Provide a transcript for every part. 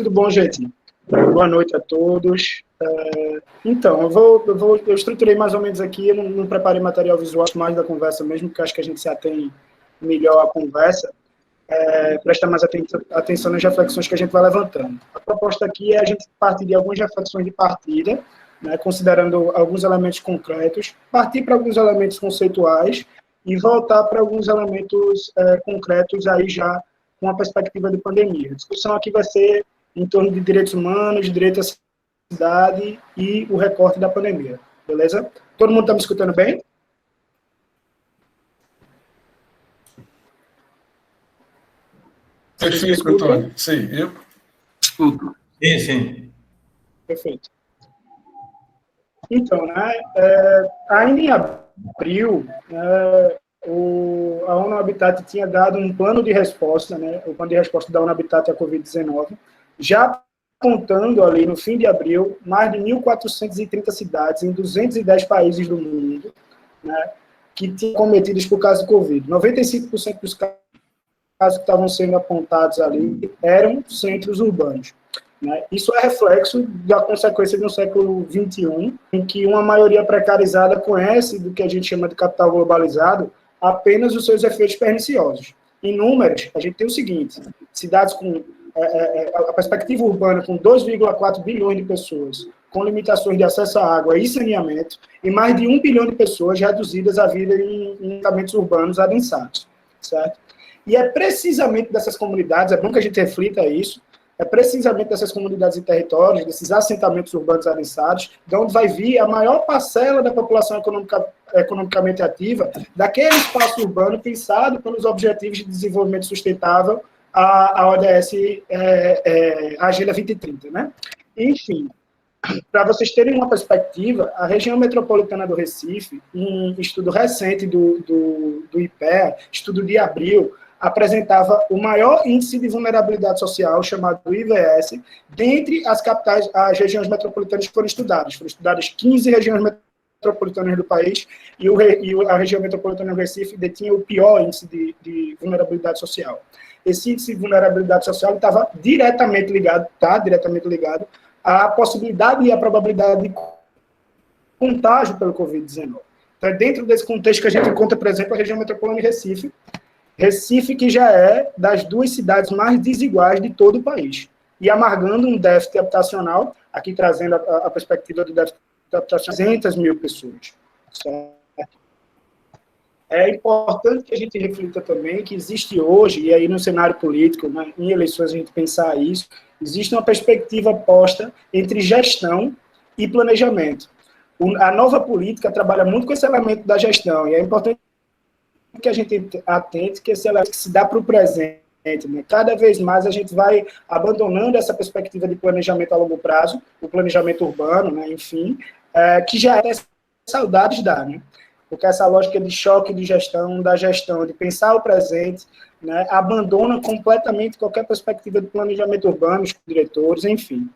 Tudo bom, gente? Boa noite a todos. Então, eu estruturei mais ou menos aqui, eu não preparei material visual, mais da conversa mesmo, porque acho que a gente se atém melhor à conversa, prestar mais atenção nas reflexões que a gente vai levantando. A proposta aqui é a gente partir de algumas reflexões de partida, né, considerando alguns elementos concretos, partir para alguns elementos conceituais e voltar para alguns elementos concretos aí já com a perspectiva de pandemia. A discussão aqui vai ser em torno de direitos humanos, direito à cidade e o recorte da pandemia. Beleza? Todo mundo está me escutando bem? Perfeito, Antônio. Sim, eu escuto. Sim. Perfeito. Então, né, ainda em abril, a ONU Habitat tinha dado um plano de resposta, né, o plano de resposta da ONU Habitat à Covid-19, já apontando ali no fim de abril, mais de 1.430 cidades em 210 países do mundo, né, que tinham cometidos por causa do Covid. 95% dos casos que estavam sendo apontados ali eram centros urbanos. Né? Isso é reflexo da consequência de um século XXI, em que uma maioria precarizada conhece do que a gente chama de capital globalizado apenas os seus efeitos perniciosos. Em números, a gente tem o seguinte: cidades com a perspectiva urbana com 2,4 bilhões de pessoas, com limitações de acesso à água e saneamento, e mais de 1 bilhão de pessoas reduzidas a vida em equipamentos urbanos adensados, certo? E é precisamente dessas comunidades, é bom que a gente reflita isso, é precisamente dessas comunidades e territórios, desses assentamentos urbanos adensados, de onde vai vir a maior parcela da população economicamente ativa, daquele espaço urbano pensado pelos Objetivos de Desenvolvimento Sustentável, a ODS, a Agenda 2030, né? Enfim, para vocês terem uma perspectiva, a região metropolitana do Recife, em estudo recente do IPEA, estudo de abril, apresentava o maior índice de vulnerabilidade social, chamado IVS, dentre as capitais, as regiões metropolitanas que foram estudadas. Foram estudadas 15 regiões metropolitanas do país, e a região metropolitana do Recife detinha o pior índice de vulnerabilidade social. Esse índice de vulnerabilidade social estava diretamente ligado à possibilidade e à probabilidade de contágio pelo Covid-19. Então, é dentro desse contexto que a gente encontra, por exemplo, a região metropolitana de Recife, que já é das duas cidades mais desiguais de todo o país, e amargando um déficit habitacional, aqui trazendo a perspectiva do déficit habitacional, 200 mil pessoas. Certo? É importante que a gente reflita também que existe hoje, e aí no cenário político, né, em eleições a gente pensar isso, existe uma perspectiva posta entre gestão e planejamento. A nova política trabalha muito com esse elemento da gestão, e é importante que a gente atente que esse elemento que se dá para o presente. Né? Cada vez mais a gente vai abandonando essa perspectiva de planejamento a longo prazo, o planejamento urbano, né, enfim, que já é saudades dá, né? Porque essa lógica de choque de gestão, de pensar o presente, né, abandona completamente qualquer perspectiva de planejamento urbano, os diretores, enfim.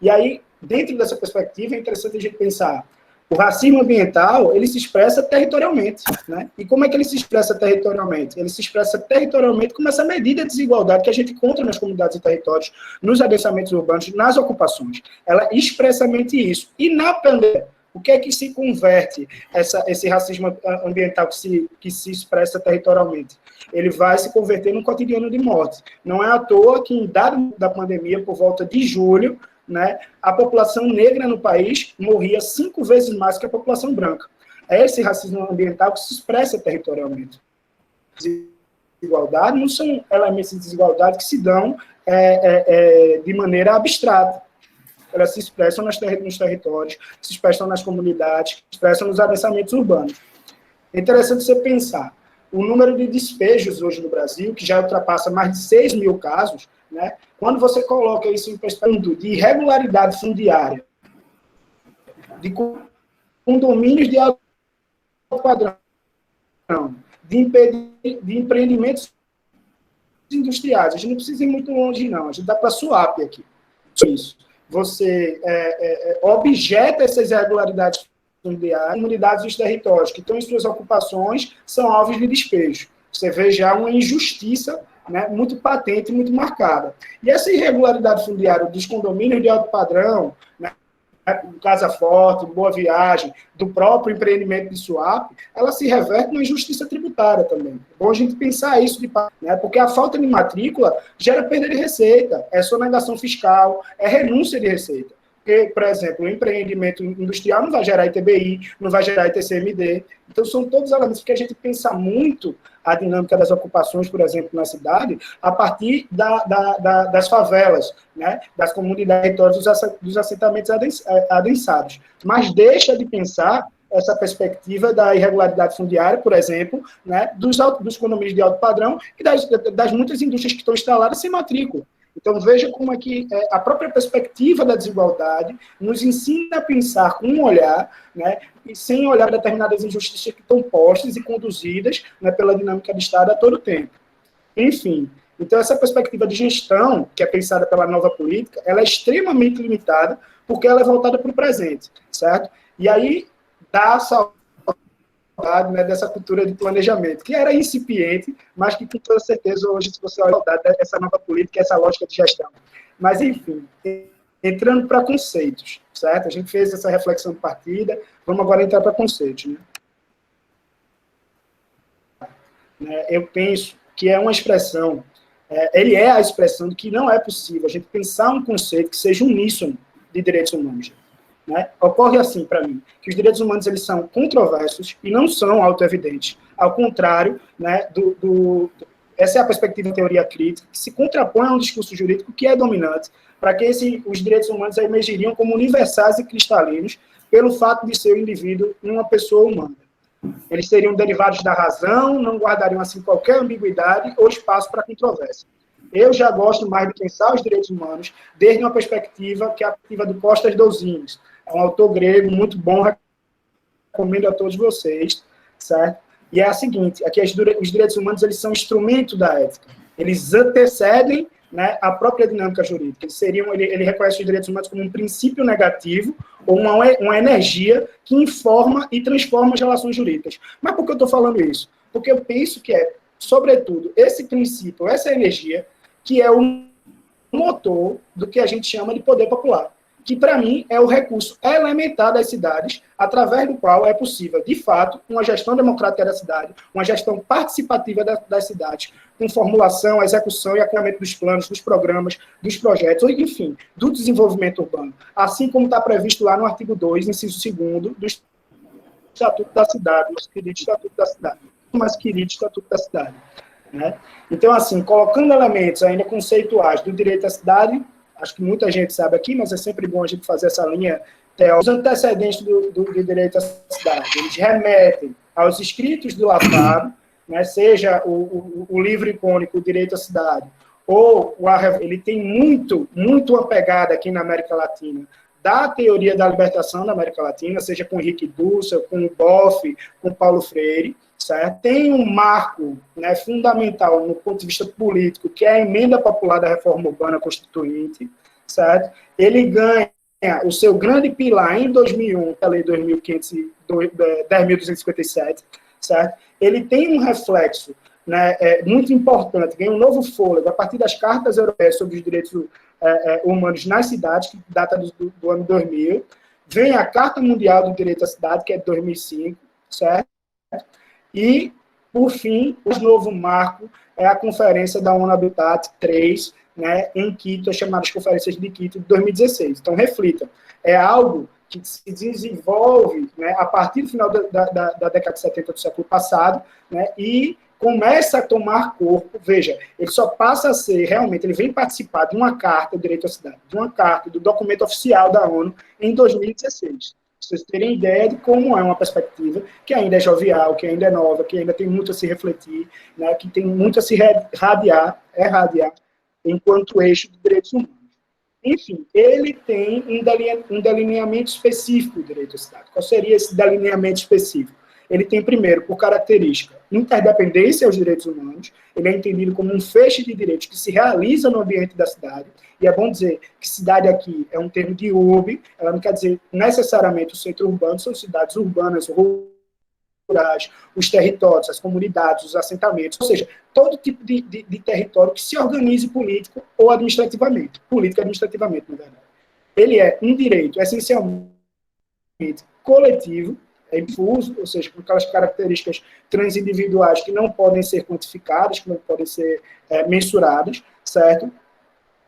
E aí, dentro dessa perspectiva, é interessante a gente pensar o racismo ambiental, ele se expressa territorialmente, né? E como é que ele se expressa territorialmente? Ele se expressa territorialmente como essa medida de desigualdade que a gente encontra nas comunidades e territórios, nos adensamentos urbanos, nas ocupações. Ela é expressamente isso. E na pandemia, o que é que se converte esse racismo ambiental que se expressa territorialmente? Ele vai se converter num cotidiano de morte. Não é à toa que, em dado da pandemia, por volta de julho, né, a população negra no país morria 5 vezes mais que a população branca. É esse racismo ambiental que se expressa territorialmente. Desigualdade não são elementos de desigualdade que se dão de maneira abstrata. Elas se expressam nos territórios, se expressam nas comunidades, se expressam nos adensamentos urbanos. É interessante você pensar, o número de despejos hoje no Brasil, que já ultrapassa mais de 6 mil casos, né, quando você coloca isso em perspectiva de irregularidade fundiária, de condomínios de alto padrão, de empreendimentos industriais, a gente não precisa ir muito longe, não, a gente dá para a SUAP aqui. Isso. Você objeta essas irregularidades fundiárias, comunidades dos territórios que estão em suas ocupações são alvos de despejo. Você vê já uma injustiça né, muito patente, muito marcada. E essa irregularidade fundiária dos condomínios de alto padrão, né, Casa Forte, Boa Viagem, do próprio empreendimento de swap, ela se reverte na injustiça tributária também. É bom a gente pensar isso, né, porque a falta de matrícula gera perda de receita, é sonegação fiscal, é renúncia de receita. Porque, por exemplo, o empreendimento industrial não vai gerar ITBI, não vai gerar ITCMD. Então, são todos elementos que a gente pensa muito a dinâmica das ocupações, por exemplo, na cidade, a partir das favelas, né, das comunidades, dos assentamentos adensados. Mas deixa de pensar essa perspectiva da irregularidade fundiária, por exemplo, né, dos condomínios de alto padrão e das muitas indústrias que estão instaladas sem matrícula. Então, veja como é que a própria perspectiva da desigualdade nos ensina a pensar com um olhar, né, e sem olhar determinadas injustiças que estão postas e conduzidas, né, pela dinâmica do Estado a todo tempo. Enfim, então essa perspectiva de gestão, que é pensada pela nova política, ela é extremamente limitada, porque ela é voltada para o presente, certo? E aí dá saudade, né, dessa cultura de planejamento, que era incipiente, mas que com toda certeza hoje, se você olhar essa nova política, essa lógica de gestão. Mas, enfim, entrando para conceitos, certo? A gente fez essa reflexão de partida, vamos agora entrar para conceitos, né? Eu penso que é uma expressão, ele é a expressão de que não é possível a gente pensar um conceito que seja uníssono de direitos humanos. Né? Ocorre assim, para mim, que os direitos humanos eles são controversos e não são autoevidentes. Ao contrário, né, essa é a perspectiva da teoria crítica, que se contrapõe a um discurso jurídico que é dominante, para que os direitos humanos emergiriam como universais e cristalinos pelo fato de ser o indivíduo uma pessoa humana. Eles seriam derivados da razão, não guardariam assim qualquer ambiguidade ou espaço para controvérsia. Eu já gosto mais de pensar os direitos humanos desde uma perspectiva que é a perspectiva do Costas Douzinos. É um autor grego muito bom, recomendo a todos vocês, certo? E é a seguinte, aqui os direitos humanos eles são instrumento da ética. Eles antecedem, né, a própria dinâmica jurídica. Ele reconhece os direitos humanos como um princípio negativo ou uma energia que informa e transforma as relações jurídicas. Mas por que eu estou falando isso? Porque eu penso que sobretudo, esse princípio, essa energia, que é o motor do que a gente chama de poder popular, que, para mim, é o recurso elementar das cidades, através do qual é possível, de fato, uma gestão democrática da cidade, uma gestão participativa das cidades, com formulação, execução e acompanhamento dos planos, dos programas, dos projetos, enfim, do desenvolvimento urbano, assim como está previsto lá no artigo 2, inciso 2º, do Estatuto da Cidade, nosso querido Estatuto da Cidade, mais querido Estatuto da Cidade. Né? Então, assim, colocando elementos ainda conceituais do direito à cidade, acho que muita gente sabe aqui, mas é sempre bom a gente fazer essa linha teórica. Os antecedentes do direito à cidade, eles remetem aos escritos do Lafado, né, seja o livro icônico O Direito à Cidade, ou ele tem muito uma pegada aqui na América Latina da teoria da libertação da América Latina, seja com Henrique Dussel, com o Boff, com Paulo Freire, certo? Tem um marco, né, fundamental no ponto de vista político, que é a emenda popular da reforma urbana constituinte, certo? Ele ganha o seu grande pilar em 2001, a lei 10.257, certo? Ele tem um reflexo, né, muito importante, ganha um novo fôlego a partir das cartas europeias sobre os direitos humanos nas cidades, que data do ano 2000, vem a Carta Mundial do Direito à Cidade, que é de 2005, certo? E, por fim, o novo marco é a Conferência da ONU Habitat 3, né, em Quito, as chamadas Conferências de Quito de 2016. Então, reflitam. É algo que se desenvolve, né, a partir do final da década de 70 do século passado, né, e começa a tomar corpo. Veja, ele só passa a ser, realmente, ele vem participar de uma carta do direito à cidade, de uma carta do documento oficial da ONU em 2016. Vocês terem ideia de como é uma perspectiva que ainda é jovial, que ainda é nova, que ainda tem muito a se refletir, né, que tem muito a se radiar enquanto eixo de direitos humanos. Enfim, ele tem um delineamento específico do direito à cidade. Qual seria esse delineamento específico? Ele tem, primeiro, por característica, interdependência aos direitos humanos. Ele é entendido como um feixe de direitos que se realiza no ambiente da cidade. E é bom dizer que cidade aqui é um termo de urbe, ela não quer dizer necessariamente o centro urbano, são cidades urbanas, rurais, os territórios, as comunidades, os assentamentos, ou seja, todo tipo de território que se organize político ou administrativamente, político-administrativamente, na verdade. Ele é um direito essencialmente coletivo, é difuso, ou seja, com aquelas características transindividuais que não podem ser quantificadas, que não podem ser mensuradas, certo?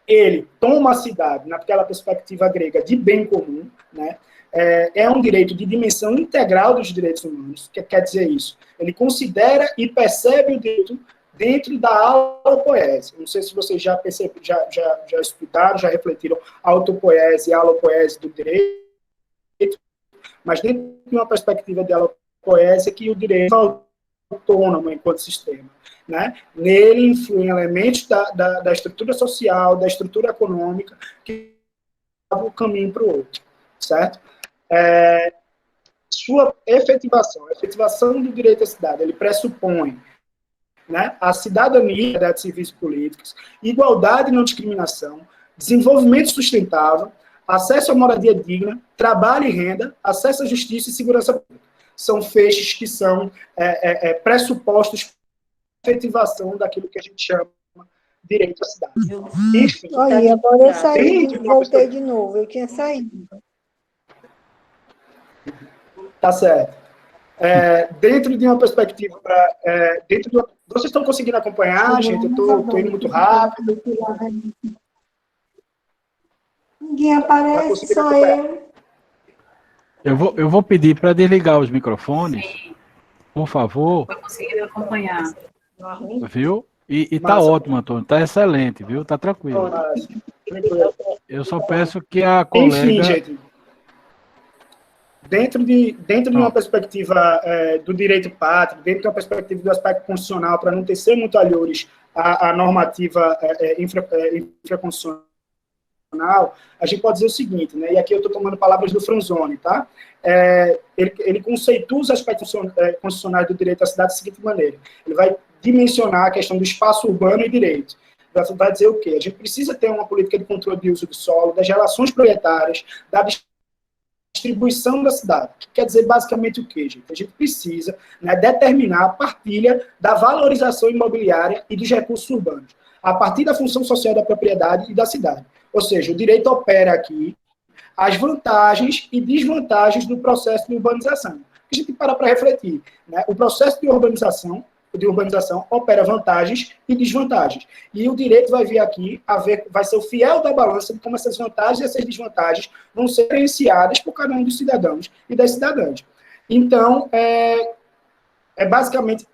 Ele toma a cidade, naquela perspectiva grega, de bem comum, né? É um direito de dimensão integral dos direitos humanos. O que quer dizer isso? Ele considera e percebe o direito dentro da autopoese. Não sei se vocês já perceberam, já estudaram, já refletiram a autopoese e a alopoese do direito, mas dentro de uma perspectiva de alopoese que o direito é autônomo enquanto sistema. Né? Nele influem elementos da estrutura social, da estrutura econômica, que levam o caminho para o outro, certo? Sua efetivação, a efetivação do direito à cidade, ele pressupõe, né, a cidadania, das civis e políticas, igualdade e não discriminação, desenvolvimento sustentável, acesso à moradia digna, trabalho e renda, acesso à justiça e segurança pública. São feixes que são pressupostos para a efetivação daquilo que a gente chama de direito à cidade. Enfim, olha, agora eu saí e voltei de novo, eu tinha saído. Tá certo. Dentro de uma perspectiva, vocês estão conseguindo acompanhar, gente? Eu estou indo muito rápido. Ninguém aparece, só eu. Eu vou pedir para desligar os microfones, por favor. Estou conseguindo acompanhar. Viu? E tá ótimo, Antônio, tá excelente, viu? Tá tranquilo. Eu só peço que a colega... Enfim, gente, dentro de uma perspectiva do direito pátrio, dentro de uma perspectiva do aspecto constitucional, para não tecer muito alhures a normativa infraconstitucional, a gente pode dizer o seguinte, né, e aqui eu estou tomando palavras do Franzoni, tá? Ele conceitua os aspectos constitucionais do direito à cidade da seguinte maneira: ele vai dimensionar a questão do espaço urbano e direito. Vai dizer o quê? A gente precisa ter uma política de controle de uso do solo, das relações proprietárias, da distribuição da cidade. Que quer dizer basicamente o quê, gente? A gente precisa, né, determinar a partilha da valorização imobiliária e dos recursos urbanos, a partir da função social da propriedade e da cidade. Ou seja, o direito opera aqui as vantagens e desvantagens do processo de urbanização. A gente para refletir, né? O processo de urbanização opera vantagens e desvantagens. E o direito vai vir aqui, vai ser o fiel da balança de como essas vantagens e essas desvantagens vão ser diferenciadas por cada um dos cidadãos e das cidadãs. Então, basicamente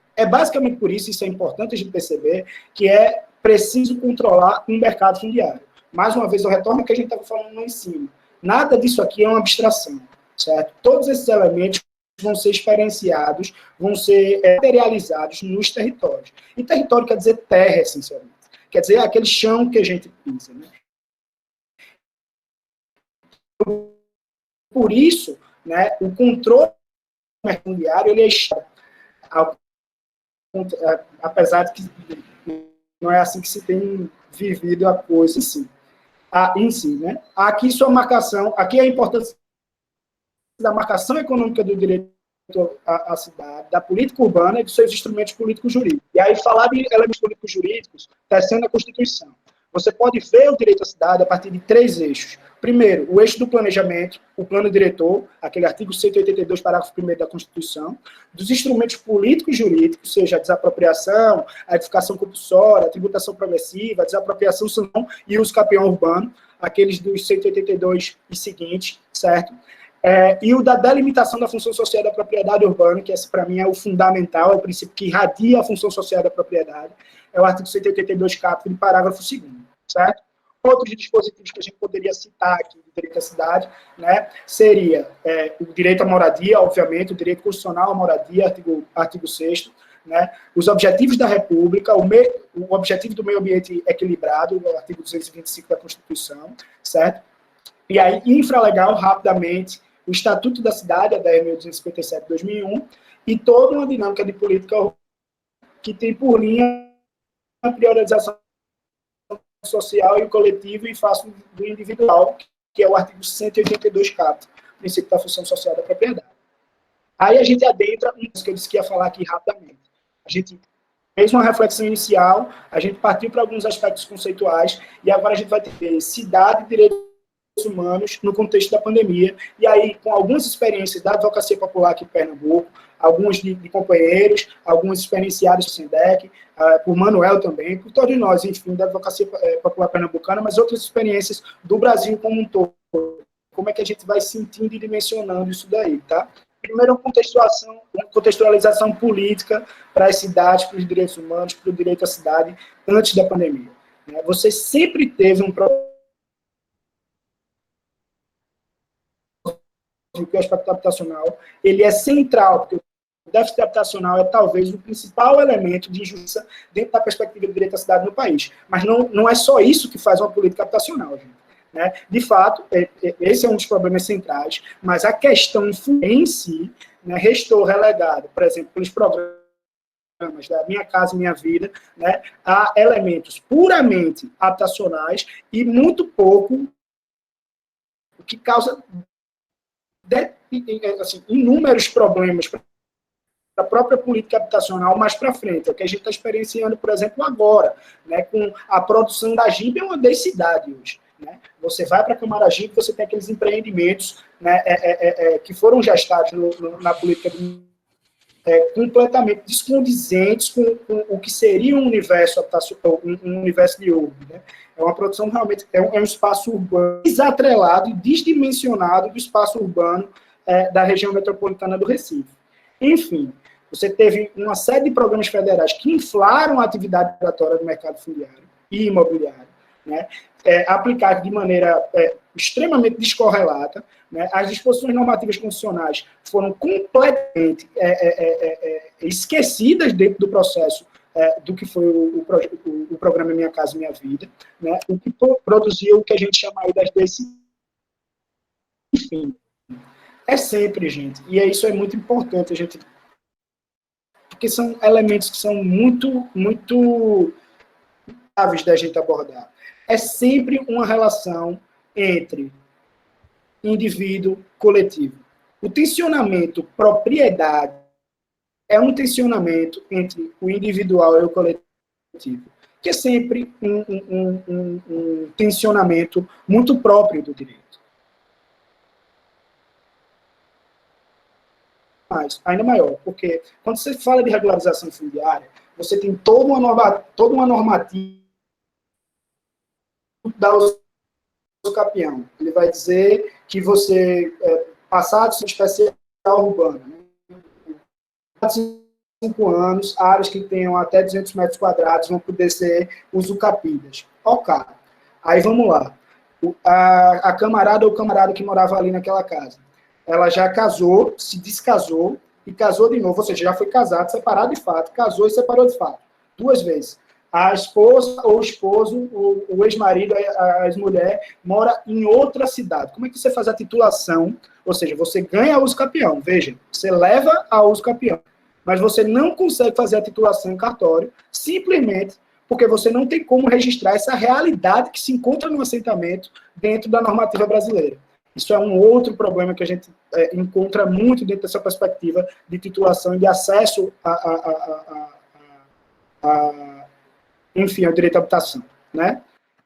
por isso é importante a gente perceber que é preciso controlar um mercado fundiário. Mais uma vez, eu retorno ao que a gente estava falando lá em cima. Nada disso aqui é uma abstração, certo? Todos esses elementos vão ser experienciados, vão ser materializados nos territórios. E território quer dizer terra, essencialmente. Quer dizer aquele chão que a gente pisa, né? Por isso, né, o controle fundiário, ele apesar de que não é assim que se tem vivido a coisa em si, né? Aqui sua marcação, aqui a importância da marcação econômica do direito à cidade, da política urbana e dos seus instrumentos políticos jurídicos. E aí falar de elementos políticos jurídicos está sendo a Constituição. Você pode ver o direito à cidade a partir de 3 eixos. Primeiro, o eixo do planejamento, o plano diretor, aquele artigo 182, parágrafo 1º da Constituição, dos instrumentos políticos jurídicos, seja a desapropriação, a edificação compulsória, a tributação progressiva, a desapropriação sanção e o uso capião urbano, aqueles dos 182 e seguintes, certo? E o da delimitação da função social da propriedade urbana, que esse, para mim, é o fundamental, é o princípio que irradia a função social da propriedade, é o artigo 182, capítulo, parágrafo 2º, certo? Outros dispositivos que a gente poderia citar aqui do direito à cidade, né, seria o direito à moradia, obviamente, o direito constitucional à moradia, artigo 6º, né, os objetivos da República, o objetivo do meio ambiente equilibrado, o artigo 225 da Constituição, certo? E aí, infralegal, rapidamente, o Estatuto da Cidade, a 10.257 de 2001, e toda uma dinâmica de política que tem por linha a priorização social e coletivo em face do individual, que é o artigo 182 caput, princípio da função social da propriedade. Aí a gente adentra um que eu disse que ia falar aqui rapidamente. A gente fez uma reflexão inicial, a gente partiu para alguns aspectos conceituais, e agora a gente vai ter cidade e direitos humanos no contexto da pandemia, e aí com algumas experiências da advocacia popular aqui em Pernambuco, alguns de companheiros, alguns experienciados do SINDEC, por Manuel também, por todos nós, enfim, da advocacia popular pernambucana, mas outras experiências do Brasil como um todo. Como é que a gente vai sentindo e dimensionando isso daí, tá? Primeiro, uma contextualização política para as cidades, para os direitos humanos, para o direito à cidade, antes da pandemia. Você sempre teve um problema que o aspecto habitacional, ele é central, porque o déficit habitacional é talvez o principal elemento de injustiça dentro da perspectiva do direito à cidade no país. Mas não é só isso que faz uma política habitacional, gente. De fato, esse é um dos problemas centrais, mas a questão em si, restou relegado, por exemplo, pelos programas da Minha Casa Minha Vida, a elementos puramente habitacionais e muito pouco, o que causa assim, inúmeros problemas para a própria política habitacional mais para frente. É o que a gente está experienciando, por exemplo, agora, com a produção da GIB é uma densidade hoje. Você vai para a Camaragibe, você tem aqueles empreendimentos que foram gestados na política completamente descondizentes com o que seria um universo de ouro. É uma produção realmente, é um espaço urbano desatrelado e desdimensionado do espaço urbano da região metropolitana do Recife. Enfim, você teve uma série de programas federais que inflaram a atividade predatória do mercado fundiário e imobiliário, aplicado de maneira extremamente descorrelata. As disposições normativas constitucionais foram completamente esquecidas dentro do processo do que foi o programa Minha Casa Minha Vida, o que produziu o que a gente chama aí das decisões. Enfim, é sempre, gente, e isso é muito importante, a gente, porque são elementos que são muito graves da gente abordar. É sempre uma relação entre indivíduo e coletivo. O tensionamento propriedade é um tensionamento entre o individual e o coletivo, que é sempre um tensionamento muito próprio do direito. Mas, ainda maior, porque quando você fala de regularização fundiária, você tem toda uma normativa da usucapião. Ele vai dizer que você, passado de especial urbana, 5 anos, áreas que tenham até 200 metros quadrados vão poder ser usucapidas. Ok. Aí vamos lá. A camarada ou camarada que morava ali naquela casa, ela já casou, se descasou e casou de novo, ou seja, já foi casado, separado de fato, casou e separou de fato, 2 vezes. A esposa ou o esposo, o ex-marido, a ex-mulher, mora em outra cidade. Como é que você faz a titulação? Ou seja, você ganha a usucapião, veja, você leva a usucapião, mas você não consegue fazer a titulação em cartório, simplesmente porque você não tem como registrar essa realidade que se encontra no assentamento dentro da normativa brasileira. Isso é um outro problema que a gente encontra muito dentro dessa perspectiva de titulação e de acesso enfim, ao direito à habitação,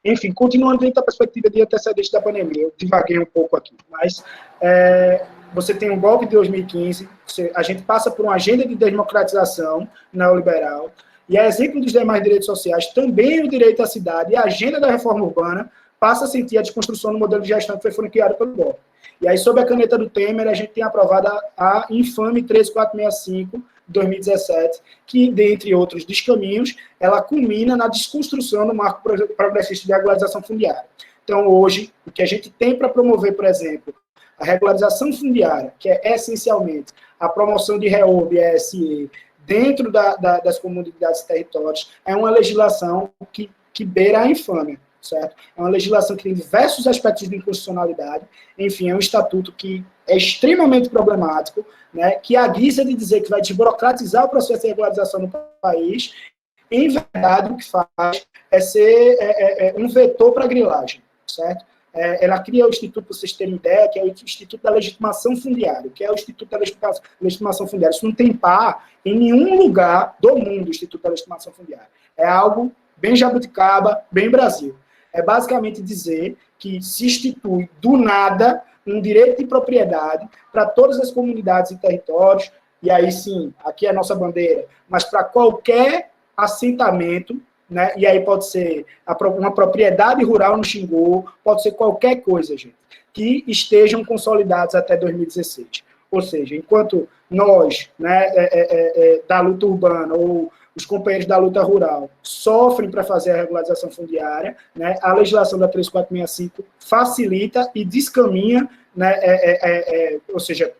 Enfim, continuando dentro da perspectiva de antecedente da pandemia, eu divaguei um pouco aqui, mas você tem um golpe de 2015, a gente passa por uma agenda de democratização neoliberal, e a exemplo dos demais direitos sociais, também o direito à cidade e a agenda da reforma urbana passa a sentir a desconstrução do modelo de gestão que foi franqueado pelo golpe. E aí, sob a caneta do Temer, a gente tem aprovado a infame 13465, de 2017, que, dentre outros descaminhos, ela culmina na desconstrução do marco progressista de regularização fundiária. Então, hoje, o que a gente tem para promover, por exemplo, a regularização fundiária, que é essencialmente a promoção de REOB e ESE dentro das comunidades e territórios, é uma legislação que beira a infâmia. Certo? É uma legislação que tem diversos aspectos de inconstitucionalidade, enfim, é um estatuto que é extremamente problemático, que a guisa de dizer que vai desburocratizar o processo de regularização no país, em verdade o que faz é ser um vetor para a grilagem, certo? ela cria o Instituto, para vocês terem ideia, que é o Instituto da Legitimação Fundiária. Que é o Instituto da Legitimação Fundiária? Isso não tem par em nenhum lugar do mundo, o Instituto da Legitimação Fundiária. É algo bem jabuticaba, bem Brasil. É basicamente dizer que se institui do nada um direito de propriedade para todas as comunidades e territórios, e aí sim, aqui é a nossa bandeira, mas para qualquer assentamento, né? E aí pode ser uma propriedade rural no Xingu, pode ser qualquer coisa, gente, que estejam consolidados até 2016. Ou seja, enquanto nós, né, da luta urbana ou os companheiros da luta rural sofrem para fazer a regularização fundiária, né, a legislação da 3465 facilita e descaminha, né, ou seja,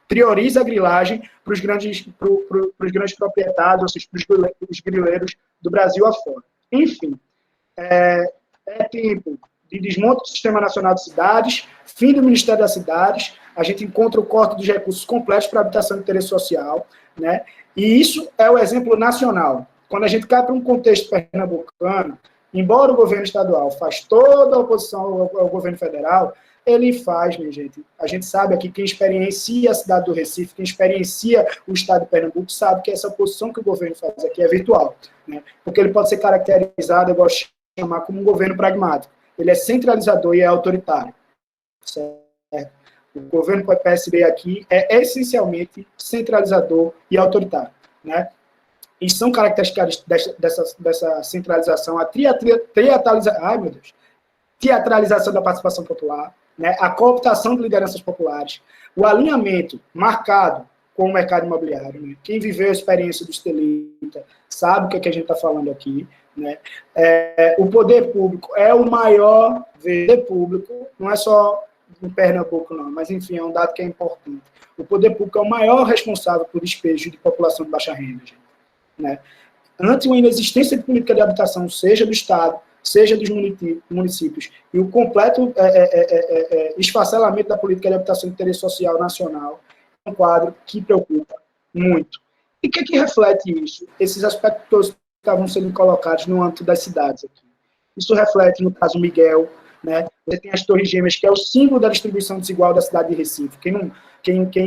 prioriza a grilagem para os grandes proprietários, ou seja, para os grileiros do Brasil afora. Enfim, é tempo de desmonte do Sistema Nacional de Cidades, fim do Ministério das Cidades, a gente encontra o corte dos recursos completos para habitação de interesse social, né? E isso é o exemplo nacional. Quando a gente cai para um contexto pernambucano, embora o governo estadual faz toda a oposição ao governo federal, ele faz, minha gente. A gente sabe aqui, quem experiencia a cidade do Recife, quem experiencia o estado de Pernambuco, sabe que essa oposição que o governo faz aqui é virtual, né? Porque ele pode ser caracterizado, eu gosto de chamar, como um governo pragmático. Ele é centralizador e é autoritário. Certo? O governo PSB aqui é essencialmente centralizador e autoritário, né? E são características dessa centralização, a teatralização da participação popular, né? A cooptação de lideranças populares, o alinhamento marcado com o mercado imobiliário, né? Quem viveu a experiência do Estelita sabe o que a gente está falando aqui, né? O poder público é o maior poder público, não é só em Pernambuco, não, mas, enfim, é um dado que é importante. O poder público é o maior responsável por despejo de população de baixa renda, gente, né? Ante uma inexistência de política de habitação, seja do Estado, seja dos municípios, e o completo esfacelamento da política de habitação de interesse social nacional, é um quadro que preocupa muito. E o que reflete isso? Esses aspectos que estavam sendo colocados no âmbito das cidades aqui. Isso reflete, no caso Miguel, né? Você tem as Torres Gêmeas, que é o símbolo da distribuição desigual da cidade de Recife. Quem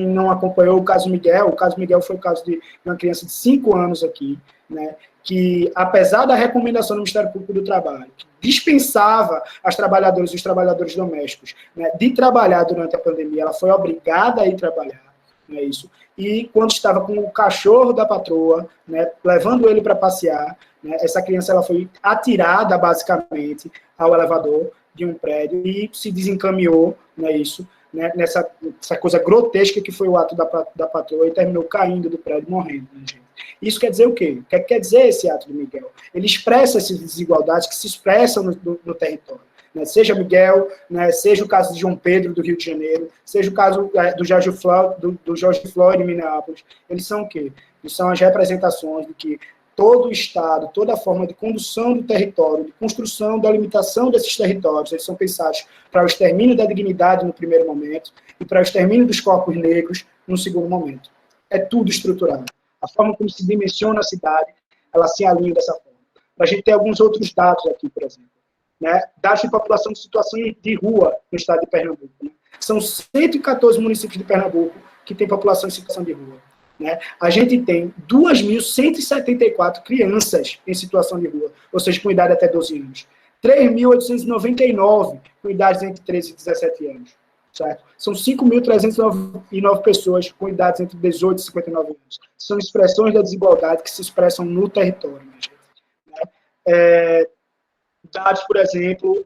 não acompanhou o caso Miguel foi o caso de uma criança de 5 anos aqui, né? Que, apesar da recomendação do Ministério Público do Trabalho, que dispensava as trabalhadoras e os trabalhadores domésticos, né, de trabalhar durante a pandemia, ela foi obrigada a ir trabalhar, não é isso? E quando estava com o cachorro da patroa, né, levando ele para passear, né, essa criança ela foi atirada, basicamente, ao elevador de um prédio e se desencaminhou, não é isso, né, nessa coisa grotesca que foi o ato da patroa e terminou caindo do prédio, morrendo, né, gente? Isso quer dizer o quê? O que quer dizer esse ato de Miguel? Ele expressa essas desigualdades que se expressam no território. Né? Seja Miguel, né? Seja o caso de João Pedro, do Rio de Janeiro, seja o caso do Jorge Floyd, em Minneapolis. Eles são o quê? Eles são as representações de que todo o Estado, toda a forma de condução do território, de construção, da limitação desses territórios, eles são pensados para o extermínio da dignidade no primeiro momento e para o extermínio dos corpos negros no segundo momento. É tudo estruturado. A forma como se dimensiona a cidade, ela se alinha dessa forma. A gente tem alguns outros dados aqui, por exemplo. Né? Dados de população de situação de rua no estado de Pernambuco. Né? São 114 municípios de Pernambuco que têm população em situação de rua. Né? A gente tem 2.174 crianças em situação de rua, ou seja, com idade até 12 anos. 3.899 com idades entre 13 e 17 anos. Certo? São 5.309 pessoas com idades entre 18 e 59 anos. São expressões da desigualdade que se expressam no território. Né? Dados, por exemplo,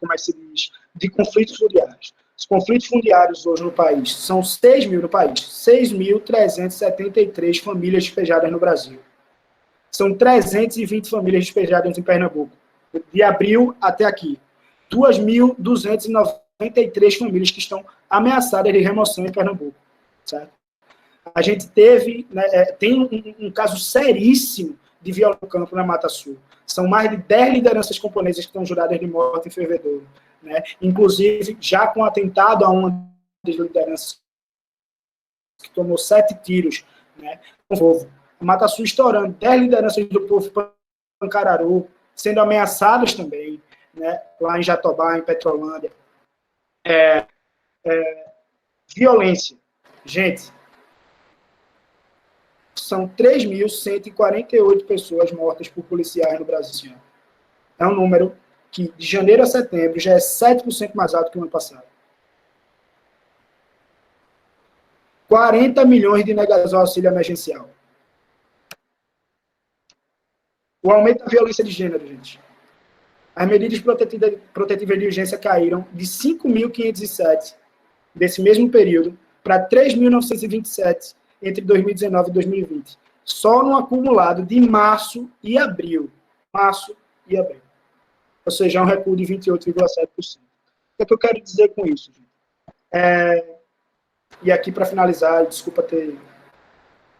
como é que se diz? De conflitos fundiários. Os conflitos fundiários hoje no país são 6.000 no país. 6.373 famílias despejadas no Brasil. São 320 famílias despejadas em Pernambuco. De abril até aqui. 2.293 famílias que estão ameaçadas de remoção em Pernambuco. Certo? A gente tem um caso seríssimo de viola no campo na Mata Sul. São mais de 10 lideranças camponesas que estão juradas de morte em Fervedouro. Né? Inclusive, já com atentado a uma das lideranças que tomou 7 tiros, né? Com povo. A Mata Sul estourando, 10 lideranças do povo Pancararu sendo ameaçadas também. né, lá em Jatobá, em Petrolândia. Violência. Gente, são 3.148 pessoas mortas por policiais no Brasil. É um número que, de janeiro a setembro, já é 7% mais alto que o ano passado. 40 milhões de negados ao auxílio emergencial. O aumento da violência de gênero, gente. As medidas protetivas de urgência caíram de 5.507 desse mesmo período para 3.927 entre 2019 e 2020. Só no acumulado de março e abril. Março e abril. Ou seja, um recuo de 28,7%. O que eu quero dizer com isso, gente? E aqui, para finalizar, desculpa ter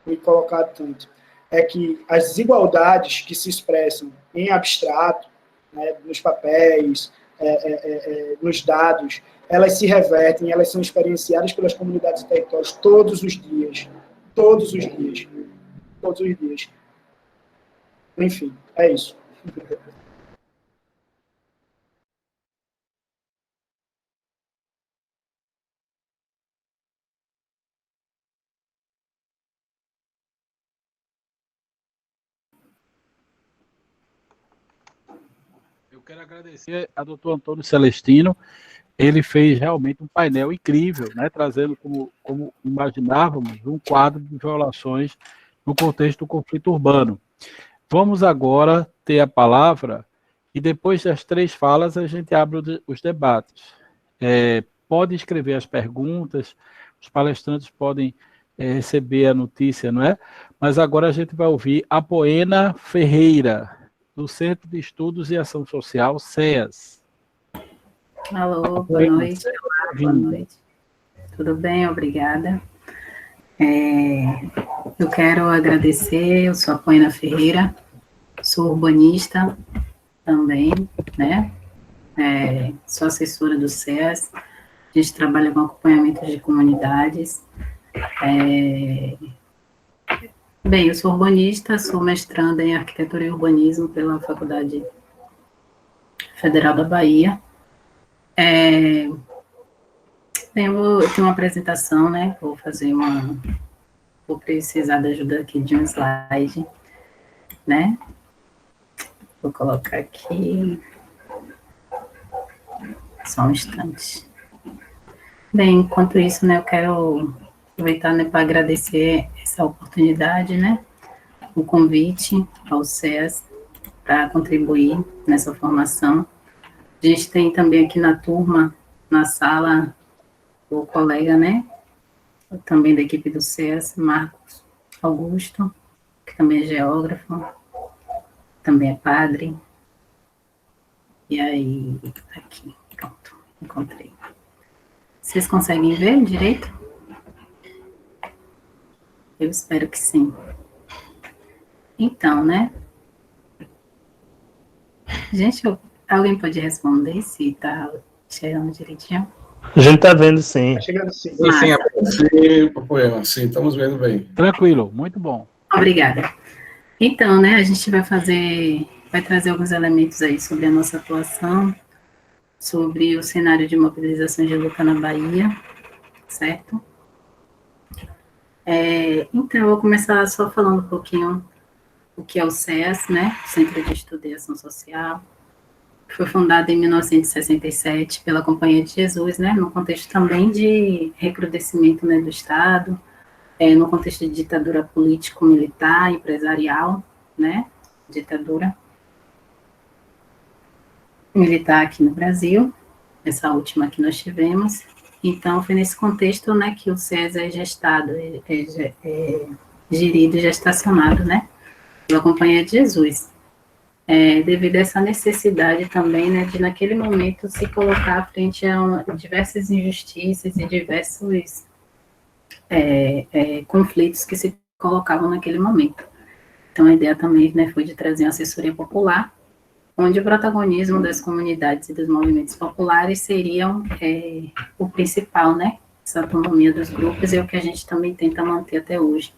me colocado tanto, é que as desigualdades que se expressam em abstrato, né, nos papéis, nos dados, elas se revertem, elas são experienciadas pelas comunidades e territórios todos os dias. Todos os dias. Todos os dias. Enfim, é isso. Eu quero agradecer a doutor Antônio Celestino. Ele fez realmente um painel incrível, né, trazendo, como imaginávamos, um quadro de violações no contexto do conflito urbano. Vamos agora ter a palavra e depois das 3 falas a gente abre os debates. Pode escrever as perguntas, os palestrantes podem receber a notícia, não é? Mas agora a gente vai ouvir a Apoena Ferreira, do Centro de Estudos e Ação Social, CEAS. Alô, boa noite. Olá, boa noite. Tudo bem? Obrigada. Eu quero agradecer, eu sou a Apoena Ferreira, sou urbanista também, né? Sou assessora do CEAS, a gente trabalha com acompanhamento de comunidades. Bem, eu sou urbanista, sou mestranda em arquitetura e urbanismo pela Faculdade Federal da Bahia. Eu tenho uma apresentação, né? Vou precisar da ajuda aqui de um slide, né? Vou colocar aqui. Só um instante. Bem, enquanto isso, né, eu quero aproveitar, né, para agradecer essa oportunidade, né? O convite ao CEAS para contribuir nessa formação. A gente tem também aqui na turma, na sala, o colega, né, também da equipe do CEAS, Marcos Augusto, que também é geógrafo, também é padre. E aí, aqui, pronto, encontrei. Vocês conseguem ver direito? Eu espero que sim. Então, né? Gente, alguém pode responder se está chegando direitinho? A gente está vendo, sim. Tá chegando, sim. Sim, estamos vendo bem. Tranquilo, muito bom. Obrigada. Então, né, a gente vai trazer alguns elementos aí sobre a nossa atuação, sobre o cenário de mobilização de luta na Bahia, certo? Então, eu vou começar só falando um pouquinho o que é o CEAS, né, Centro de Estudo e Ação Social. Foi fundado em 1967 pela Companhia de Jesus, né, no contexto também de recrudescimento, né, do Estado, no contexto de ditadura político-militar, empresarial, né, ditadura militar aqui no Brasil, essa última que nós tivemos. Então, foi nesse contexto, né, que o CEAS é gestado, gerido e gestacionado, né, pela Companhia de Jesus. Devido a essa necessidade também, né, de naquele momento se colocar frente a diversas injustiças e diversos conflitos que se colocavam naquele momento. Então, a ideia também, né, foi de trazer uma assessoria popular, onde o protagonismo das comunidades e dos movimentos populares seriam o principal, né, essa autonomia dos grupos é o que a gente também tenta manter até hoje,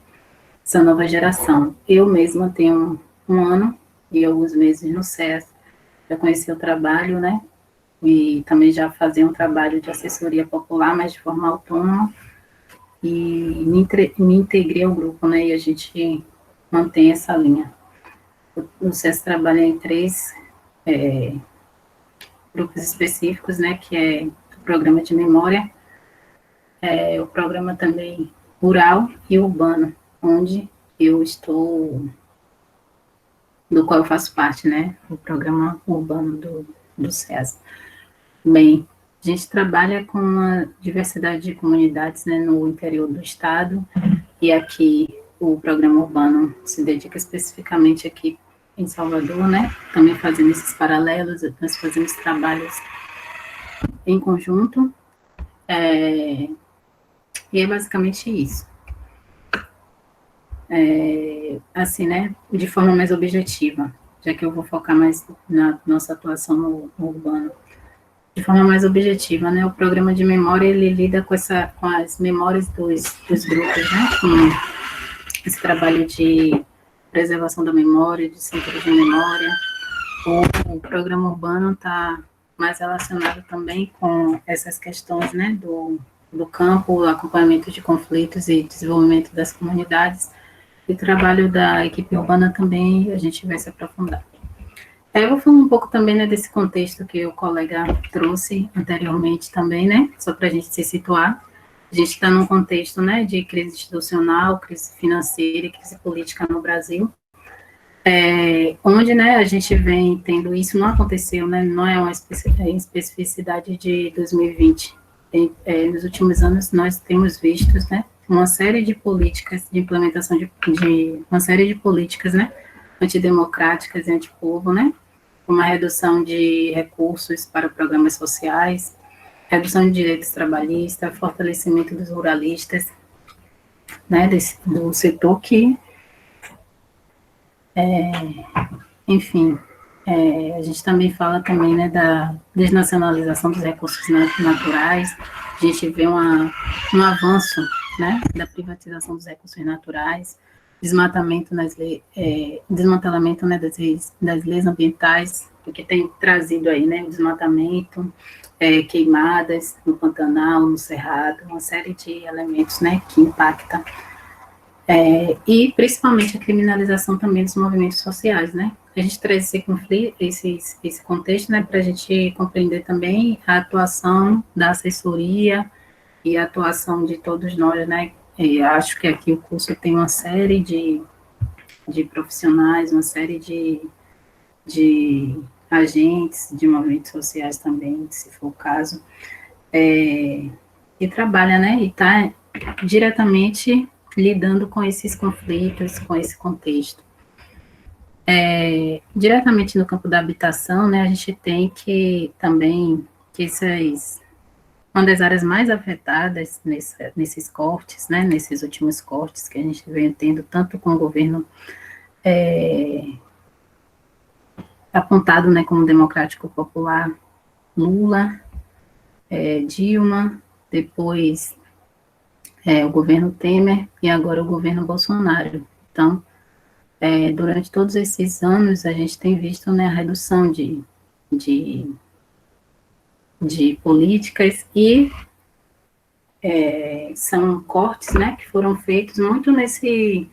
essa nova geração. Eu mesma tenho um ano e alguns meses no CEAS, já conhecia o trabalho, né, e também já fazia um trabalho de assessoria popular, mas de forma autônoma, e me integrei ao grupo, né, e a gente mantém essa linha. O SES trabalha em 3 grupos específicos, né, que é o programa de memória, o programa também rural e urbano, onde eu estou, do qual eu faço parte, né, o programa urbano do SES. Bem, a gente trabalha com uma diversidade de comunidades, né, no interior do estado, e aqui o programa urbano se dedica especificamente aqui em Salvador, né, também fazendo esses paralelos, nós fazemos trabalhos em conjunto, e é basicamente isso. Assim, né, de forma mais objetiva, já que eu vou focar mais na nossa atuação no urbano. De forma mais objetiva, né, o programa de memória, ele lida com as memórias dos grupos, né, com esse trabalho de preservação da memória, de centro de memória. O programa urbano está mais relacionado também com essas questões, né, do campo, acompanhamento de conflitos e desenvolvimento das comunidades. E o trabalho da equipe urbana também a gente vai se aprofundar. Eu vou falar um pouco também, né, desse contexto que o colega trouxe anteriormente também, né, só para a gente se situar. A gente está num contexto, né, de crise institucional, crise financeira e crise política no Brasil, onde, né, a gente vem tendo isso, não aconteceu, né, não é uma especificidade de 2020. Nos últimos anos nós temos visto, né, uma série de políticas de implementação de uma série de políticas, né, antidemocráticas e antipovo, né, uma redução de recursos para programas sociais, redução de direitos trabalhistas, fortalecimento dos ruralistas, né, do setor que, enfim, a gente também fala também, né, da desnacionalização dos recursos naturais, a gente vê um avanço, né, da privatização dos recursos naturais, desmatamento desmantelamento, né, das leis ambientais, o que tem trazido aí, né, o desmatamento, queimadas no Pantanal, no Cerrado, uma série de elementos, né, que impactam, e principalmente a criminalização também dos movimentos sociais, né. A gente traz esse conflito, esse contexto, né, para a gente compreender também a atuação da assessoria e a atuação de todos nós, né. Acho que aqui o curso tem uma série de profissionais, uma série de agentes de movimentos sociais também, se for o caso, e trabalha, né, e está diretamente lidando com esses conflitos, com esse contexto. Diretamente no campo da habitação, né, a gente tem que também, uma das áreas mais afetadas nesses cortes, né, nesses últimos cortes que a gente vem tendo, tanto com o governo apontado, né, como democrático popular, Lula, Dilma, depois o governo Temer e agora o governo Bolsonaro. Então, durante todos esses anos, a gente tem visto, né, a redução de políticas e são cortes, né, que foram feitos muito nesse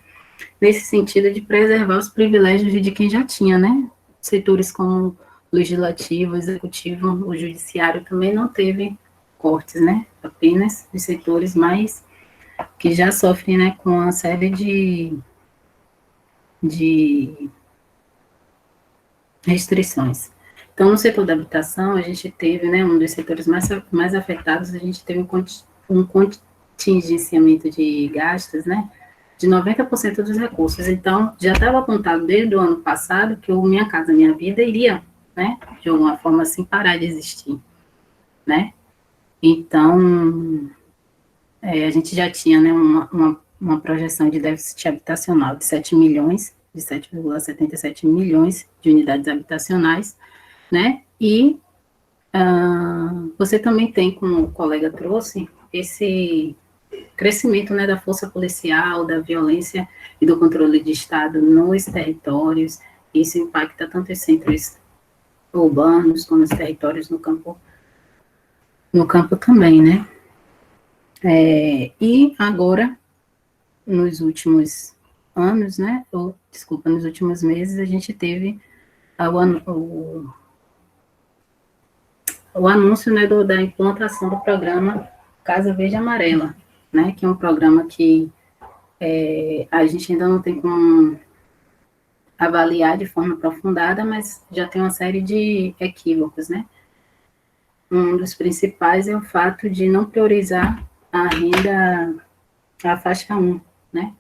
sentido de preservar os privilégios de quem já tinha, né, setores como o legislativo, o executivo, o judiciário também não teve cortes, né, apenas os setores mais que já sofrem, né, com uma série de restrições. Então, no setor da habitação, a gente teve, né, um dos setores mais afetados, a gente teve um contingenciamento de gastos, né, de 90% dos recursos. Então, já estava apontado desde o ano passado que o Minha Casa Minha Vida iria, né, de alguma forma assim, parar de existir, né. Então, a gente já tinha, né, uma projeção de déficit habitacional de 7,77 milhões de unidades habitacionais, né, e você também tem, como o colega trouxe, esse crescimento, né, da força policial, da violência e do controle de Estado nos territórios. Isso impacta tanto os centros urbanos, como os territórios no campo também, né? E agora, nos últimos anos, né, nos últimos meses, a gente teve o anúncio, né, da implantação do programa Casa Verde e Amarela, né, que é um programa que a gente ainda não tem como avaliar de forma aprofundada, mas já tem uma série de equívocos, né? Um dos principais é o fato de não priorizar a renda, a faixa 1, né?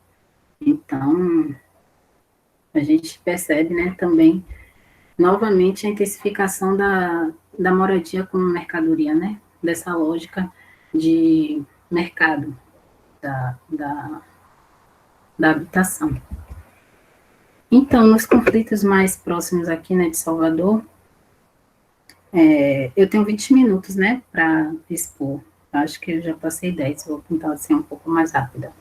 Então, a gente percebe, né, também, novamente, a intensificação da moradia como mercadoria, né? Dessa lógica de mercado da habitação. Então, nos conflitos mais próximos aqui, né, de Salvador, eu tenho 20 minutos, né, para expor. Acho que eu já passei 10, vou tentar ser um pouco mais rápida.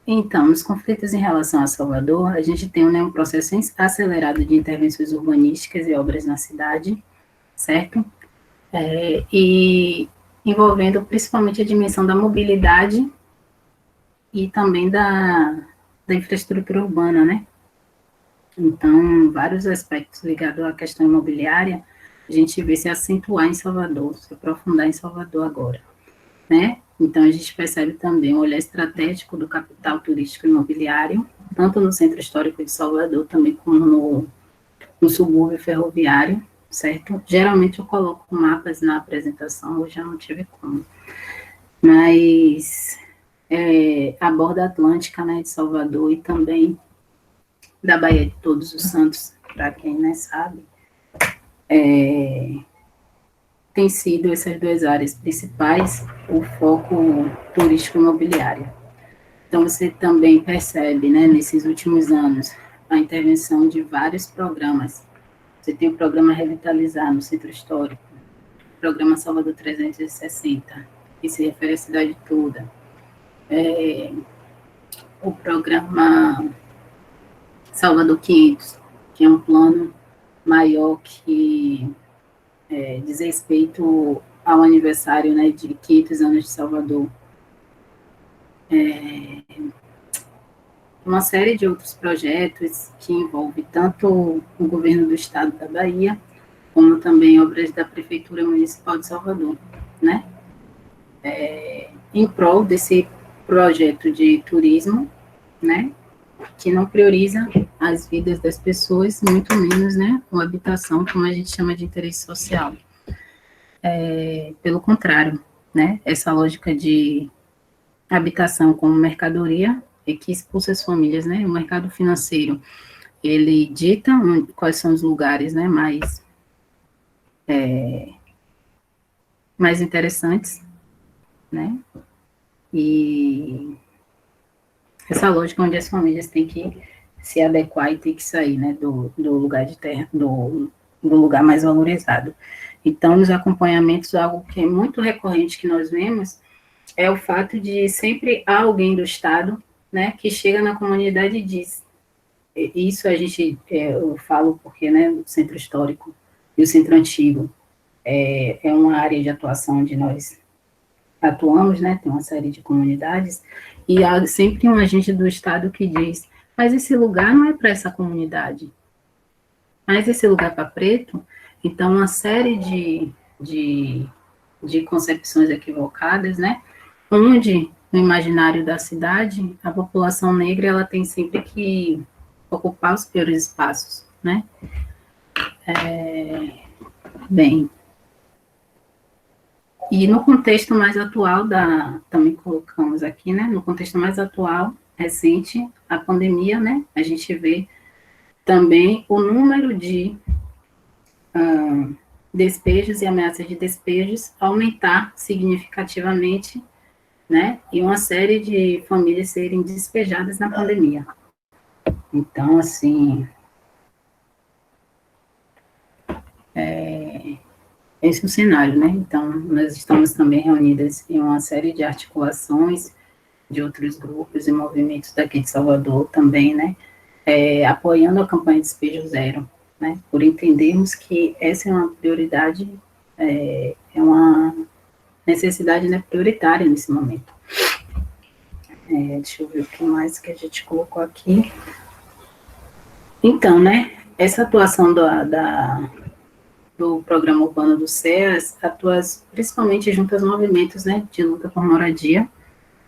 Então, nos conflitos em relação a Salvador, a gente tem, né, um processo acelerado de intervenções urbanísticas e obras na cidade, certo? E envolvendo principalmente a dimensão da mobilidade e também da infraestrutura urbana, né? Então, vários aspectos ligados à questão imobiliária, a gente vê se acentuar em Salvador, se aprofundar em Salvador agora, né? Então, a gente percebe também o olhar estratégico do capital turístico imobiliário, tanto no centro histórico de Salvador, também como no subúrbio ferroviário, certo? Geralmente eu coloco mapas na apresentação, hoje eu não tive como. Mas a borda atlântica, né, de Salvador e também da Baía de Todos os Santos, para quem não sabe, tem sido essas duas áreas principais o foco turístico imobiliário. Então, você também percebe, né, nesses últimos anos, a intervenção de vários programas. Você tem o programa Revitalizar no Centro Histórico, o programa Salvador 360, que se refere à cidade toda, o programa Salvador 500, que é um plano maior que diz respeito ao aniversário, né, de 500 anos de Salvador. Uma série de outros projetos que envolvem tanto o governo do estado da Bahia, como também obras da Prefeitura Municipal de Salvador, né? Em prol desse projeto de turismo, né, que não prioriza as vidas das pessoas, muito menos, né, a habitação, como a gente chama de interesse social. Pelo contrário, né, essa lógica de habitação como mercadoria é que expulsa as famílias, né, o mercado financeiro, ele dita quais são os lugares, né, mais interessantes, né, e essa lógica onde as famílias têm que se adequar e têm que sair, né, do lugar de terra, do lugar mais valorizado. Então, nos acompanhamentos, algo que é muito recorrente que nós vemos é o fato de sempre há alguém do Estado, né, que chega na comunidade e diz, isso a gente, eu falo porque, né, o Centro Histórico e o Centro Antigo é uma área de atuação onde nós atuamos, né, tem uma série de comunidades, e há sempre um agente do Estado que diz, mas esse lugar não é para essa comunidade, mas esse lugar para preto. Então, uma série de concepções equivocadas, né, onde, no imaginário da cidade, a população negra, ela tem sempre que ocupar os piores espaços, né. Bem, e no contexto mais atual também colocamos aqui, né, no contexto mais atual, recente, a pandemia, né, a gente vê também o número de despejos e ameaças de despejos aumentar significativamente, né, e uma série de famílias serem despejadas na pandemia. Então, assim, esse é o cenário, né? Então, nós estamos também reunidas em uma série de articulações de outros grupos e movimentos daqui de Salvador também, né? Apoiando a campanha Despejo Zero, né, por entendermos que essa é uma prioridade, é uma necessidade, né, prioritária nesse momento. Deixa eu ver o que mais que a gente colocou aqui. Então, né, essa atuação do Programa Urbano do SEAS atua principalmente junto aos movimentos, né, de luta por moradia,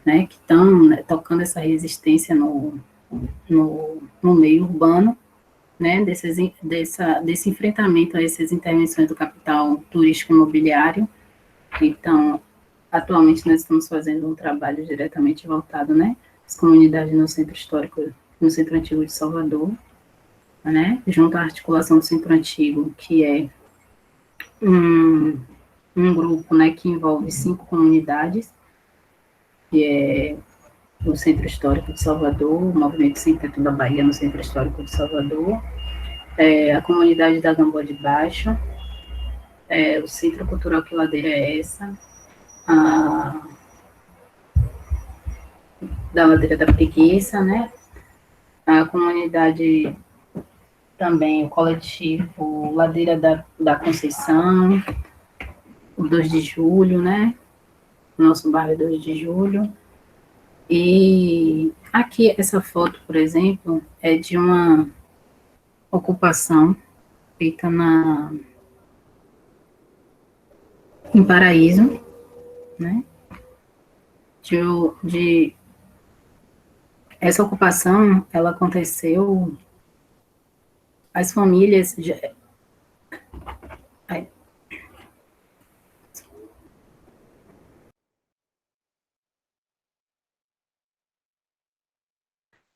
né, que estão, né, tocando essa resistência no meio urbano, né, desse enfrentamento a essas intervenções do capital turístico imobiliário. Então, atualmente nós estamos fazendo um trabalho diretamente voltado, né, às comunidades no Centro Histórico, no Centro Antigo de Salvador, né, junto à articulação do Centro Antigo, que é um grupo, né, que envolve 5 comunidades, que é o Centro Histórico de Salvador, o Movimento Sem Teto da Bahia no Centro Histórico de Salvador, a comunidade da Gamboa de Baixo, o Centro Cultural Que Ladeira é Essa, da Ladeira da Preguiça, né, a comunidade também, o coletivo Ladeira da Conceição, o 2 de Julho, né, o nosso bairro 2 de Julho. E aqui, essa foto, por exemplo, é de uma ocupação feita em Paraíso, né? Essa ocupação, ela aconteceu, as famílias...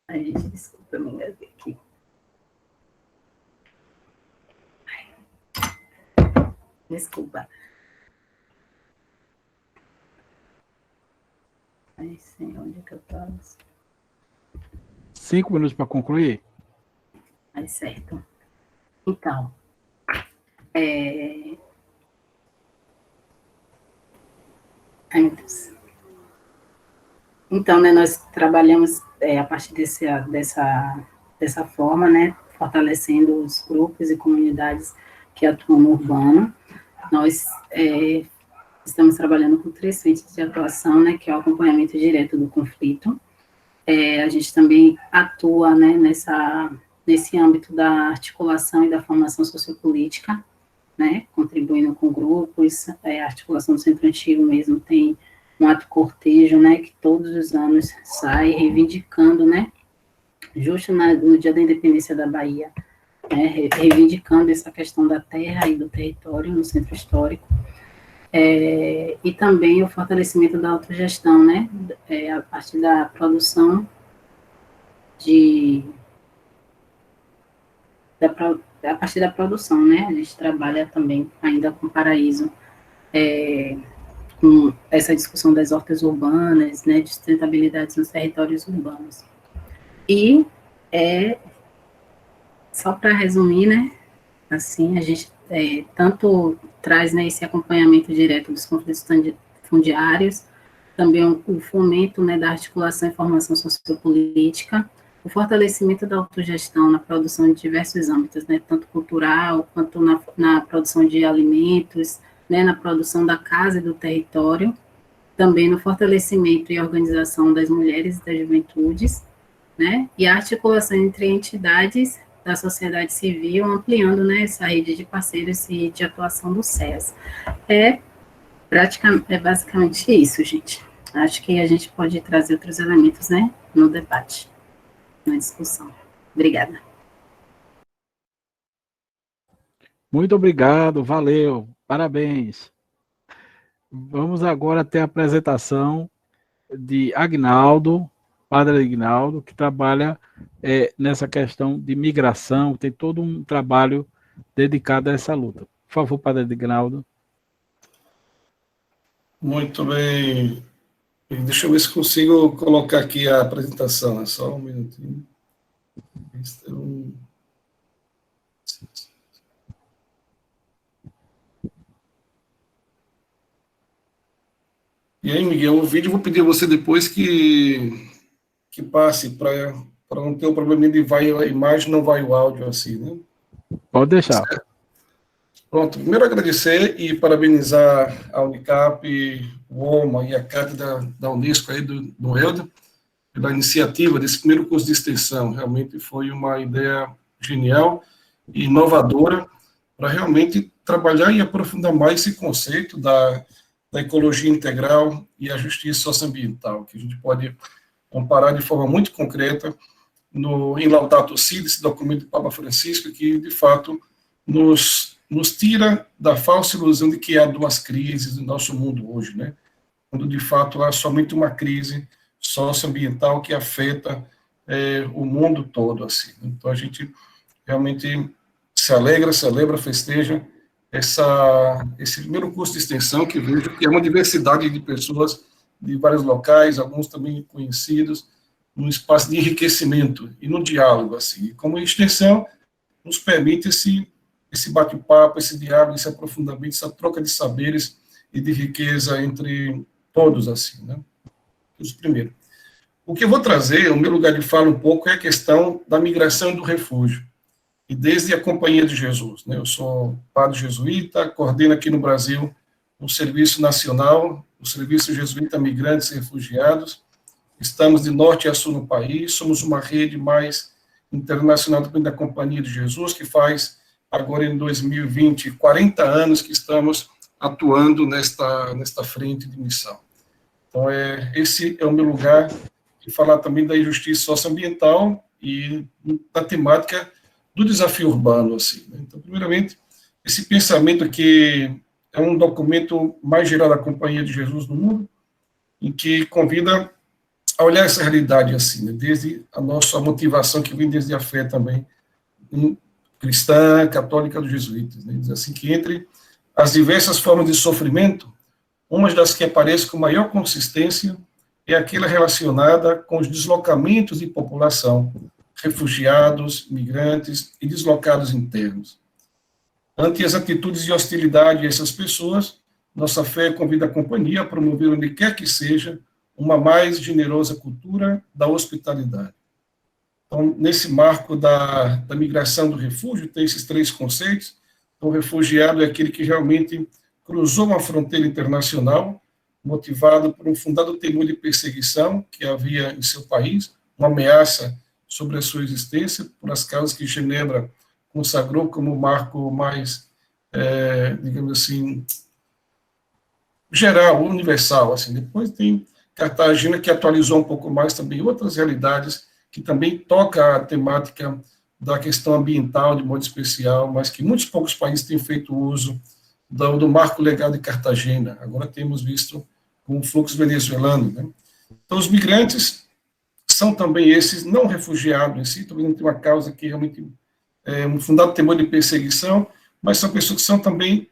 Ai, gente, desculpa, eu me engasguei aqui. Desculpa. Ai, sei onde é que eu estava. 5 minutos para concluir? Ai, certo. Então, Ai, meu Deus. Então, né, nós trabalhamos a partir dessa forma, né, fortalecendo os grupos e comunidades que atuam no urbano. Nós estamos trabalhando com 3 frentes de atuação, né, que é o acompanhamento direto do conflito. A gente também atua, né, nesse âmbito da articulação e da formação sociopolítica, né, contribuindo com grupos. A articulação do Centro Antigo mesmo tem um ato cortejo, né, que todos os anos sai reivindicando, né, justo no dia da independência da Bahia, né, reivindicando essa questão da terra e do território no Centro Histórico, e também o fortalecimento da autogestão, né, a partir da produção a partir da produção, né, a gente trabalha também ainda com Paraíso, com essa discussão das hortas urbanas, né, de sustentabilidade nos territórios urbanos. E, só para resumir, né, assim, a gente tanto traz, né, esse acompanhamento direto dos conflitos fundiários, também o fomento, né, da articulação e formação sociopolítica, o fortalecimento da autogestão na produção de diversos âmbitos, né, tanto cultural, quanto na produção de alimentos, né, na produção da casa e do território, também no fortalecimento e organização das mulheres e das juventudes, né, e a articulação entre entidades da sociedade civil, ampliando, né, essa rede de parceiros e de atuação do SEAS. É basicamente isso, gente. Acho que a gente pode trazer outros elementos, né, no debate, na discussão. Obrigada. Muito obrigado, valeu, parabéns. Vamos agora ter a apresentação de Agnaldo, Padre Agnaldo, que trabalha nessa questão de migração, tem todo um trabalho dedicado a essa luta. Por favor, Padre Agnaldo. Muito bem. Deixa eu ver se consigo colocar aqui a apresentação. É só um minutinho. E aí, Miguel, o vídeo eu vou pedir a você depois que passe para não ter o probleminha de vai a imagem, não vai o áudio assim, né? Pode deixar. Pronto, primeiro agradecer e parabenizar a Unicap, o OMA e a cátedra da Unesco aí do Helder pela iniciativa desse primeiro curso de extensão. Realmente foi uma ideia genial e inovadora para realmente trabalhar e aprofundar mais esse conceito da ecologia integral e a justiça socioambiental, que a gente pode comparar de forma muito concreta em Laudato Si, esse documento do Papa Francisco, que, de fato, nos tira da falsa ilusão de que há duas crises no nosso mundo hoje, né? Quando, de fato, há somente uma crise socioambiental que afeta o mundo todo, assim. Então, a gente realmente se alegra, celebra, festeja esse primeiro curso de extensão, que vejo que é uma diversidade de pessoas de vários locais, alguns também conhecidos, num espaço de enriquecimento e no diálogo, assim. E como extensão, nos permite esse bate-papo, esse diálogo, esse aprofundamento, essa troca de saberes e de riqueza entre todos, assim, né? Isso primeiro. O que eu vou trazer, o meu lugar de fala um pouco, é a questão da migração e do refúgio. E desde a Companhia de Jesus, né? Eu sou padre jesuíta, coordeno aqui no Brasil um serviço nacional, o Serviço Jesuíta Migrantes e Refugiados. Estamos de norte a sul no país, somos uma rede mais internacional da Companhia de Jesus, que faz, agora em 2020, 40 anos que estamos atuando nesta frente de missão. Então, esse é o meu lugar de falar também da injustiça socioambiental e da temática do desafio urbano, assim, né? Então, primeiramente, esse pensamento que é um documento mais geral da Companhia de Jesus no mundo, em que convida a olhar essa realidade assim, né? Desde a nossa motivação, que vem desde a fé também, cristã, católica dos jesuítas, né? Diz assim que entre as diversas formas de sofrimento, uma das que aparece com maior consistência é aquela relacionada com os deslocamentos de população, refugiados, migrantes e deslocados internos. Ante as atitudes de hostilidade a essas pessoas, nossa fé convida a companhia a promover, onde quer que seja, uma mais generosa cultura da hospitalidade. Então, nesse marco da migração do refúgio, tem esses três conceitos. Então, o refugiado é aquele que realmente cruzou uma fronteira internacional, motivado por um fundado temor de perseguição que havia em seu país, uma ameaça sobre a sua existência, por as causas que Genebra consagrou como marco mais, digamos assim, geral, universal. Assim. Depois tem Cartagena, que atualizou um pouco mais também outras realidades, que também toca a temática da questão ambiental de modo especial, mas que muitos poucos países têm feito uso do marco legal de Cartagena. Agora temos visto com o fluxo venezuelano, né? Então, os migrantes são também esses não refugiados em si, também não tem uma causa que realmente é um fundado temor de perseguição, mas são pessoas que são também,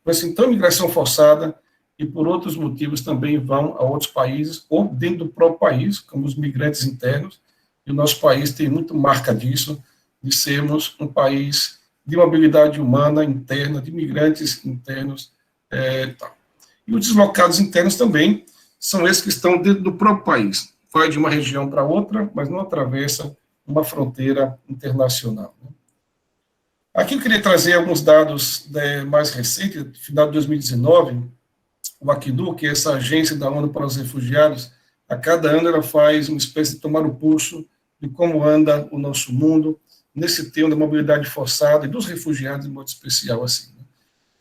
assim, tão imigração forçada e por outros motivos também vão a outros países, ou dentro do próprio país, como os migrantes internos, e o nosso país tem muito marca disso, de sermos um país de mobilidade humana interna, de migrantes internos, tal. E os deslocados internos também são esses que estão dentro do próprio país. Vai de uma região para outra, mas não atravessa uma fronteira internacional. Aqui eu queria trazer alguns dados mais recentes, final de 2019, o Acnur, que é essa agência da ONU para os refugiados, a cada ano ela faz uma espécie de tomar o pulso de como anda o nosso mundo, nesse tema da mobilidade forçada e dos refugiados, de modo especial. Assim, né?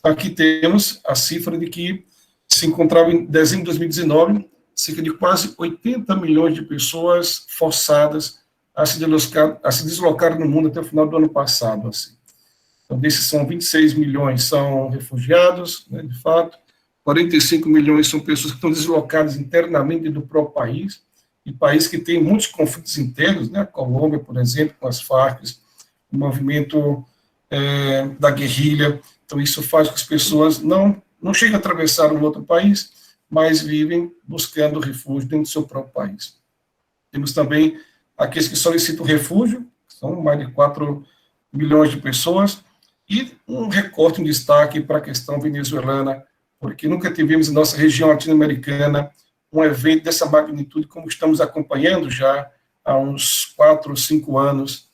Aqui temos a cifra de que se encontrava em dezembro de 2019, cerca de quase 80 milhões de pessoas forçadas a se deslocar no mundo até o final do ano passado. Assim. Então, desses são 26 milhões são refugiados, né, de fato, 45 milhões são pessoas que estão deslocadas internamente do próprio país, e país que tem muitos conflitos internos, né, a Colômbia, por exemplo, com as Farc, o movimento da guerrilha. Então, isso faz com que as pessoas não chegam a atravessar um outro país, mas vivem buscando refúgio dentro do seu próprio país. Temos também aqueles que solicitam refúgio, que são mais de 4 milhões de pessoas, e um recorte, um destaque para a questão venezuelana, porque nunca tivemos em nossa região latino-americana um evento dessa magnitude, como estamos acompanhando já há uns 4 ou 5 anos,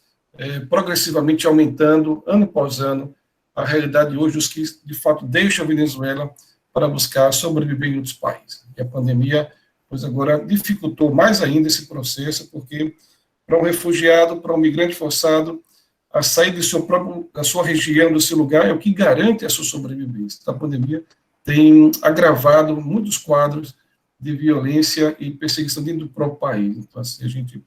progressivamente aumentando, ano após ano, a realidade hoje dos que, de fato, deixam a Venezuela para buscar sobreviver em outros países. E a pandemia, pois agora, dificultou mais ainda esse processo, porque para um refugiado, para um migrante forçado, a sair da sua região, do seu lugar, é o que garante a sua sobrevivência. A pandemia tem agravado muitos quadros de violência e perseguição dentro do próprio país. Então, assim, a gente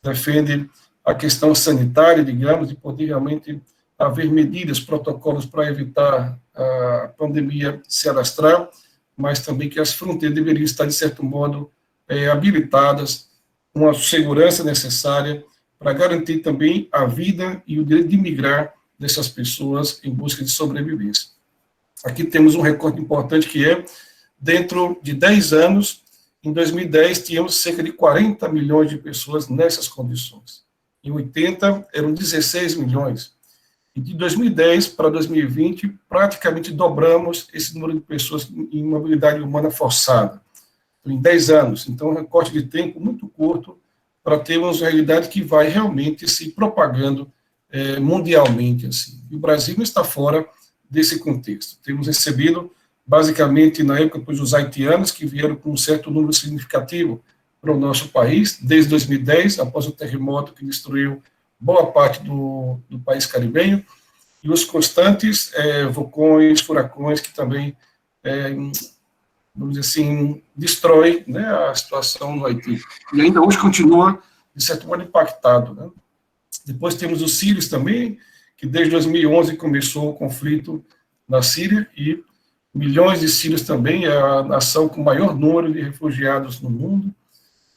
defende a questão sanitária, digamos, de poder realmente haver medidas, protocolos para evitar a pandemia se alastrar, mas também que as fronteiras deveriam estar, de certo modo, habilitadas, com a segurança necessária para garantir também a vida e o direito de migrar dessas pessoas em busca de sobrevivência. Aqui temos um recorte importante que é, dentro de 10 anos, em 2010, tínhamos cerca de 40 milhões de pessoas nessas condições. Em 80, eram 16 milhões. E de 2010 para 2020, praticamente dobramos esse número de pessoas em mobilidade humana forçada, em 10 anos. Então, um recorte de tempo muito curto para termos uma realidade que vai realmente se propagando mundialmente. Assim. E o Brasil não está fora desse contexto. Temos recebido, basicamente, na época, pois, os haitianos, que vieram com um certo número significativo para o nosso país, desde 2010, após o terremoto que destruiu boa parte do país caribenho, e os constantes vulcões, furacões, que também, vamos dizer assim, destrói, né, a situação no Haiti. E ainda hoje continua, de certo modo, impactado. Né? Depois temos os sírios também, que desde 2011 começou o conflito na Síria, e milhões de sírios também, é a nação com o maior número de refugiados no mundo,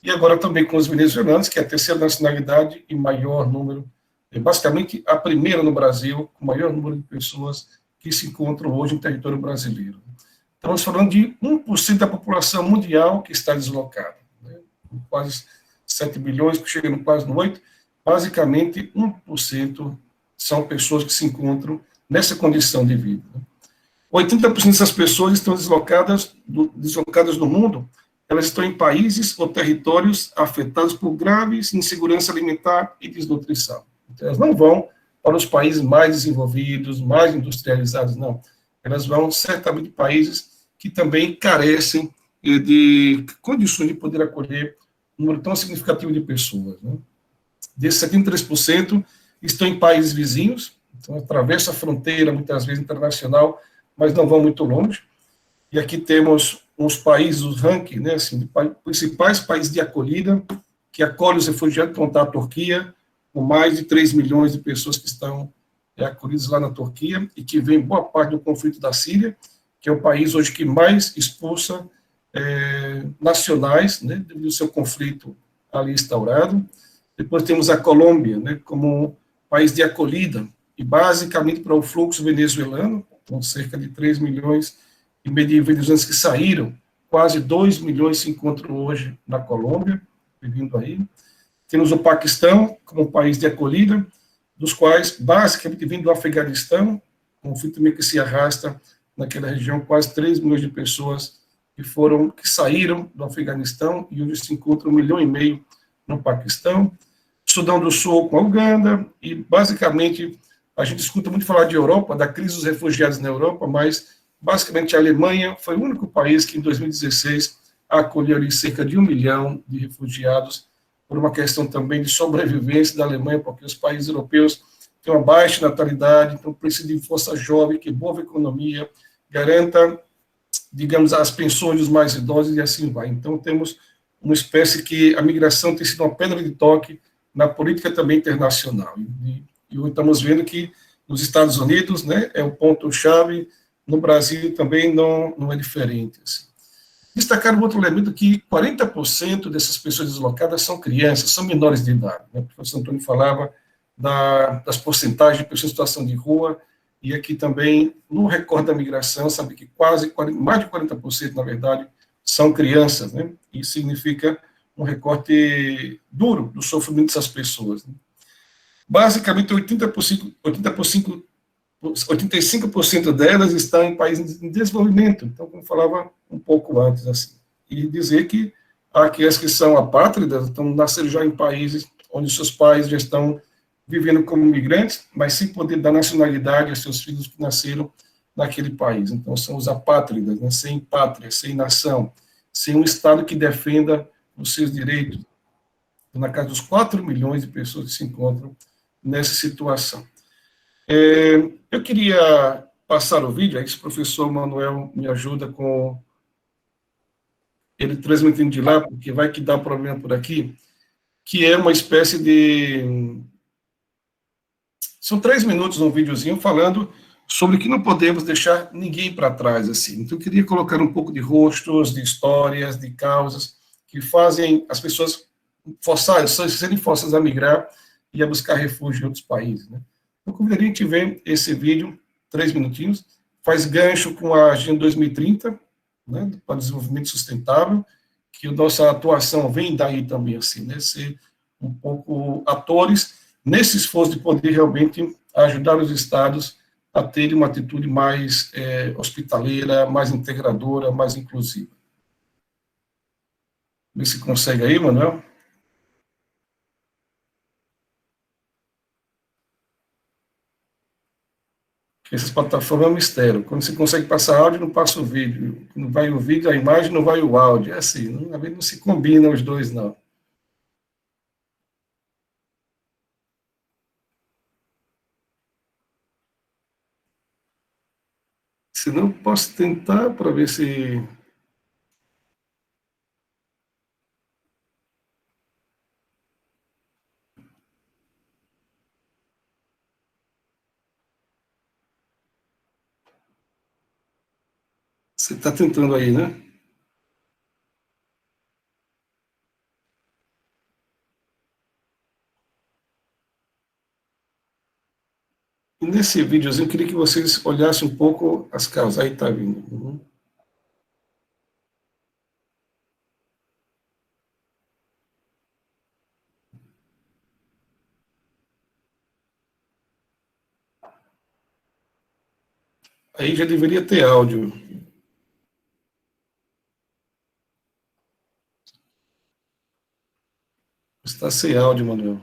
e agora também com os venezuelanos, que é a terceira nacionalidade e maior número, basicamente a primeira no Brasil, com o maior número de pessoas que se encontram hoje em território brasileiro. Estamos falando de 1% da população mundial que está deslocada, né? Quase 7 bilhões, chegando quase no 8%, basicamente 1% são pessoas que se encontram nessa condição de vida. 80% dessas pessoas estão deslocadas no mundo, elas estão em países ou territórios afetados por graves insegurança alimentar e desnutrição. Então, elas não vão para os países mais desenvolvidos, mais industrializados, não. Elas vão certamente para países que também carecem de condições de poder acolher um número tão significativo de pessoas. Né? Desses 73% estão em países vizinhos, então atravessam a fronteira, muitas vezes internacional, mas não vão muito longe. E aqui temos os países, os rankings, né, assim, de principais países de acolhida, que acolhem os refugiados, então está a Turquia, com mais de 3 milhões de pessoas que estão acolhidas lá na Turquia, e que vem boa parte do conflito da Síria, que é o país hoje que mais expulsa nacionais, né, devido ao seu conflito ali instaurado. Depois temos a Colômbia, né, como país de acolhida, e basicamente para o fluxo venezuelano, com cerca de 3 milhões e meio de venezuelanos que saíram, quase 2 milhões se encontram hoje na Colômbia, vivendo aí. Temos o Paquistão como país de acolhida, dos quais, basicamente, vindo do Afeganistão, conflito também que se arrasta naquela região, quase 3 milhões de pessoas que saíram do Afeganistão e hoje se encontram 1,5 milhão no Paquistão. Sudão do Sul com a Uganda, e, basicamente, a gente escuta muito falar de Europa, da crise dos refugiados na Europa, mas, basicamente, a Alemanha foi o único país que, em 2016, acolheu ali cerca de 1 milhão de refugiados, por uma questão também de sobrevivência da Alemanha, porque os países europeus têm uma baixa natalidade, então precisa de força jovem, que move a economia, garanta, digamos, as pensões dos mais idosos e assim vai. Então, temos uma espécie que a migração tem sido uma pedra de toque na política também internacional. E hoje estamos vendo que nos Estados Unidos, né, é o ponto-chave, no Brasil também não é diferente. Assim. Destacar um outro elemento que 40% dessas pessoas deslocadas são crianças, são menores de idade. Né? O professor Antônio falava das porcentagens de pessoas em situação de rua, e aqui também, no recorde da migração, sabe que mais de 40%, na verdade, são crianças, né? Isso significa um recorte duro do sofrimento dessas pessoas. Né? Basicamente, 85% delas estão em países em desenvolvimento, então, como falava um pouco antes, assim. E dizer que aquelas que são apátridas estão nascendo já em países onde seus pais já estão vivendo como imigrantes, mas sem poder dar nacionalidade aos seus filhos que nasceram naquele país. Então, são os apátridas, né? Sem pátria, sem nação, sem um Estado que defenda os seus direitos. Na casa dos 4 milhões de pessoas que se encontram nessa situação. Eu queria passar o vídeo, aí se o professor Manuel me ajuda com ele transmitindo de lá, porque vai que dá problema por aqui, que é uma espécie de... São 3 minutos um videozinho falando sobre que não podemos deixar ninguém para trás, assim. Então, eu queria colocar um pouco de rostos, de histórias, de causas que fazem as pessoas serem forçadas a migrar e a buscar refúgio em outros países, né? Eu convidaria a gente ver esse vídeo, 3 minutinhos, faz gancho com a Agenda 2030, né, para o desenvolvimento sustentável, que a nossa atuação vem daí também, assim, né, ser um pouco atores nesse esforço de poder realmente ajudar os estados a terem uma atitude mais hospitaleira, mais integradora, mais inclusiva. Vê se consegue aí, Manuel. Essas plataformas é um mistério. Quando você consegue passar áudio, não passa o vídeo. Não vai o vídeo, a imagem, não vai o áudio. É assim, não, às vezes não se combinam os dois, não. Se não, posso tentar para ver se... Você está tentando aí, né? E nesse videozinho, eu queria que vocês olhassem um pouco as causas. Aí está vindo. Uhum. Aí já deveria ter áudio. Está sem áudio, Manuel.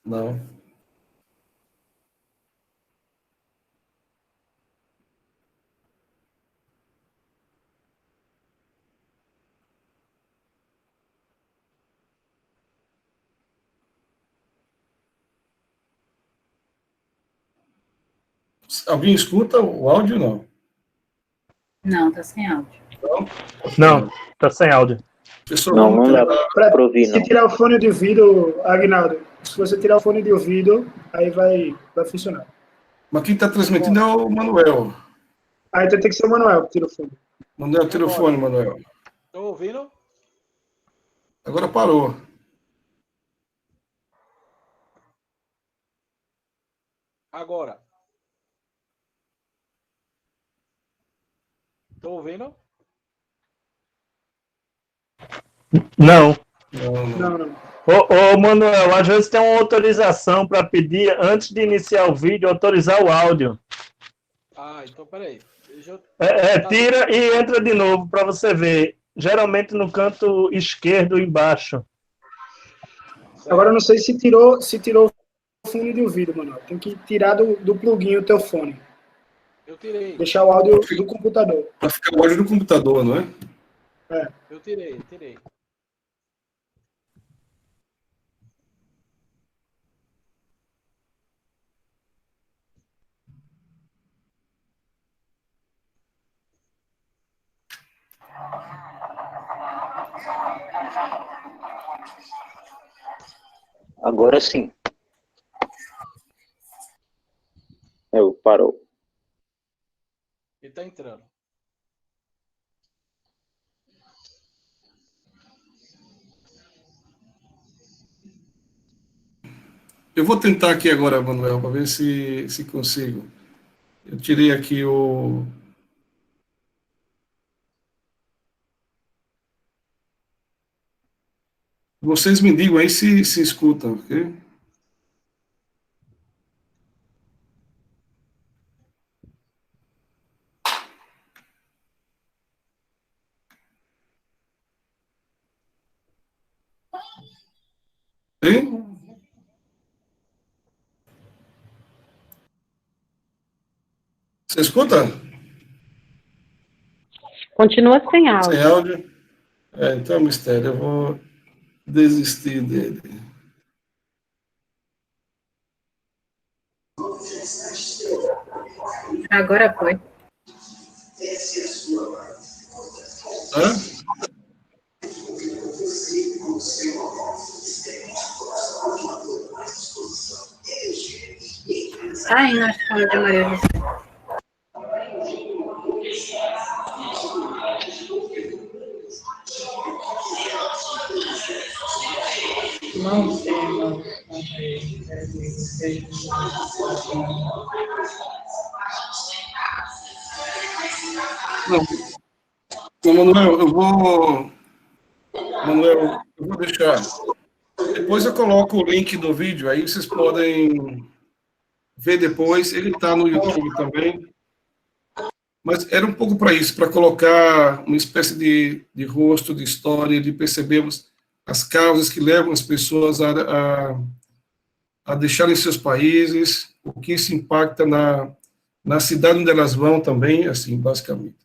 Não. Alguém escuta o áudio, não? Não, tá sem áudio. Não, tá sem áudio. Pessoal, Não, vamos não dá tentar... para ouvir, Se não. tirar o fone de ouvido, Agnaldo, se você tirar o fone de ouvido, aí vai funcionar. Mas quem está transmitindo é o Manuel. Aí então tem que ser o Manuel que tira o fone. Manuel, tira o fone, Manuel. Estão ouvindo? Agora parou. Agora. Estão ouvindo? Não. Não. Ô, Manuel, às vezes tem uma autorização para pedir, antes de iniciar o vídeo, autorizar o áudio. Ah, então peraí. Tira e entra de novo para você ver. Geralmente no canto esquerdo embaixo. Agora eu não sei se tirou o fone de ouvido, Manuel. Tem que tirar do plugin o teu fone. Eu tirei. Deixar o áudio do computador. Para ficar o áudio do computador, não é? Eu tirei. Agora sim. Parou. Ele tá entrando. Eu vou tentar aqui agora, Manuel, para ver se consigo. Eu tirei aqui o... Vocês me digam aí se escutam, ok? Hein? Você escuta? Continua sem áudio. Sem áudio? Então é um mistério. Eu vou desistir dele. Agora foi. Hã? Aí na escola de Maria José. Não temos. Não, Manuel, eu vou deixar. Depois eu coloco o link do vídeo, aí vocês podem ver depois. Ele está no YouTube também. Mas era um pouco para isso, para colocar uma espécie de rosto, de história, de percebermos as causas que levam as pessoas a deixarem seus países, o que isso impacta na cidade onde elas vão também, assim, basicamente.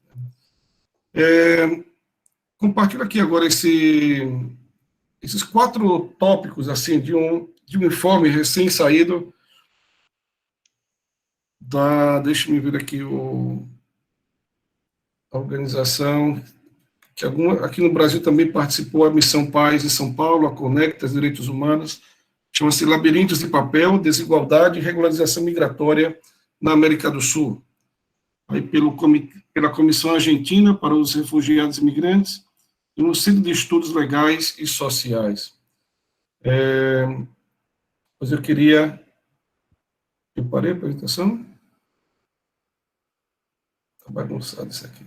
Compartilho aqui agora esses 4 tópicos, assim, de um informe recém-saído deixa-me ver aqui a organização, que aqui no Brasil também participou a Missão Paz em São Paulo, a Conectas Direitos Humanos, chama-se Labirintos de Papel, Desigualdade e Regularização Migratória na América do Sul. Aí pela Comissão Argentina para os Refugiados e Imigrantes e no Centro de Estudos Legais e Sociais. Mas eu queria... Eu parei a apresentação? Está bagunçado isso aqui.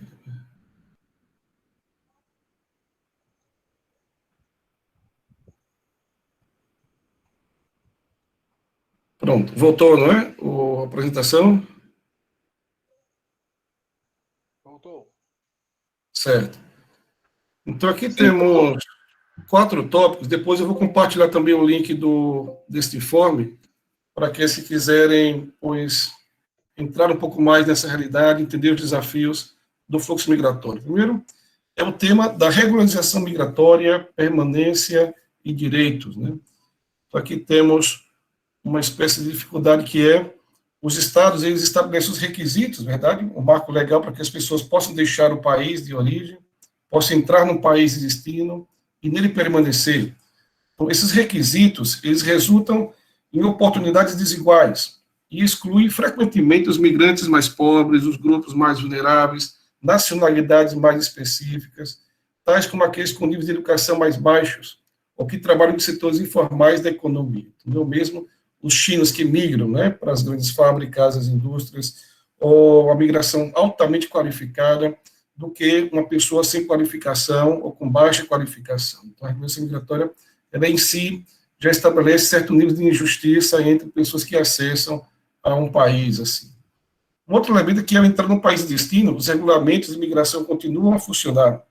Pronto, voltou, não é? A apresentação? Voltou. Certo. Então, aqui temos 4 tópicos. Depois eu vou compartilhar também o link deste informe, para que, se quiserem, pois, entrar um pouco mais nessa realidade, entender os desafios do fluxo migratório. Primeiro, é o tema da regularização migratória, permanência e direitos, né? Então, aqui temos uma espécie de dificuldade que é os estados, eles estabelecem os requisitos, verdade? O marco legal para que as pessoas possam deixar o país de origem, possam entrar no país de destino e nele permanecer. Então, esses requisitos, eles resultam em oportunidades desiguais e excluem frequentemente os migrantes mais pobres, os grupos mais vulneráveis, nacionalidades mais específicas, tais como aqueles com níveis de educação mais baixos, ou que trabalham em setores informais da economia. Entendeu? Mesmo os chinos que migram, né, para as grandes fábricas, as indústrias, ou a migração altamente qualificada, do que uma pessoa sem qualificação ou com baixa qualificação. Então, a regularização migratória, ela em si já estabelece certo nível de injustiça entre pessoas que acessam a um país, assim. Um outro elemento é que, ao entrar no país de destino, os regulamentos de imigração continuam a funcionar.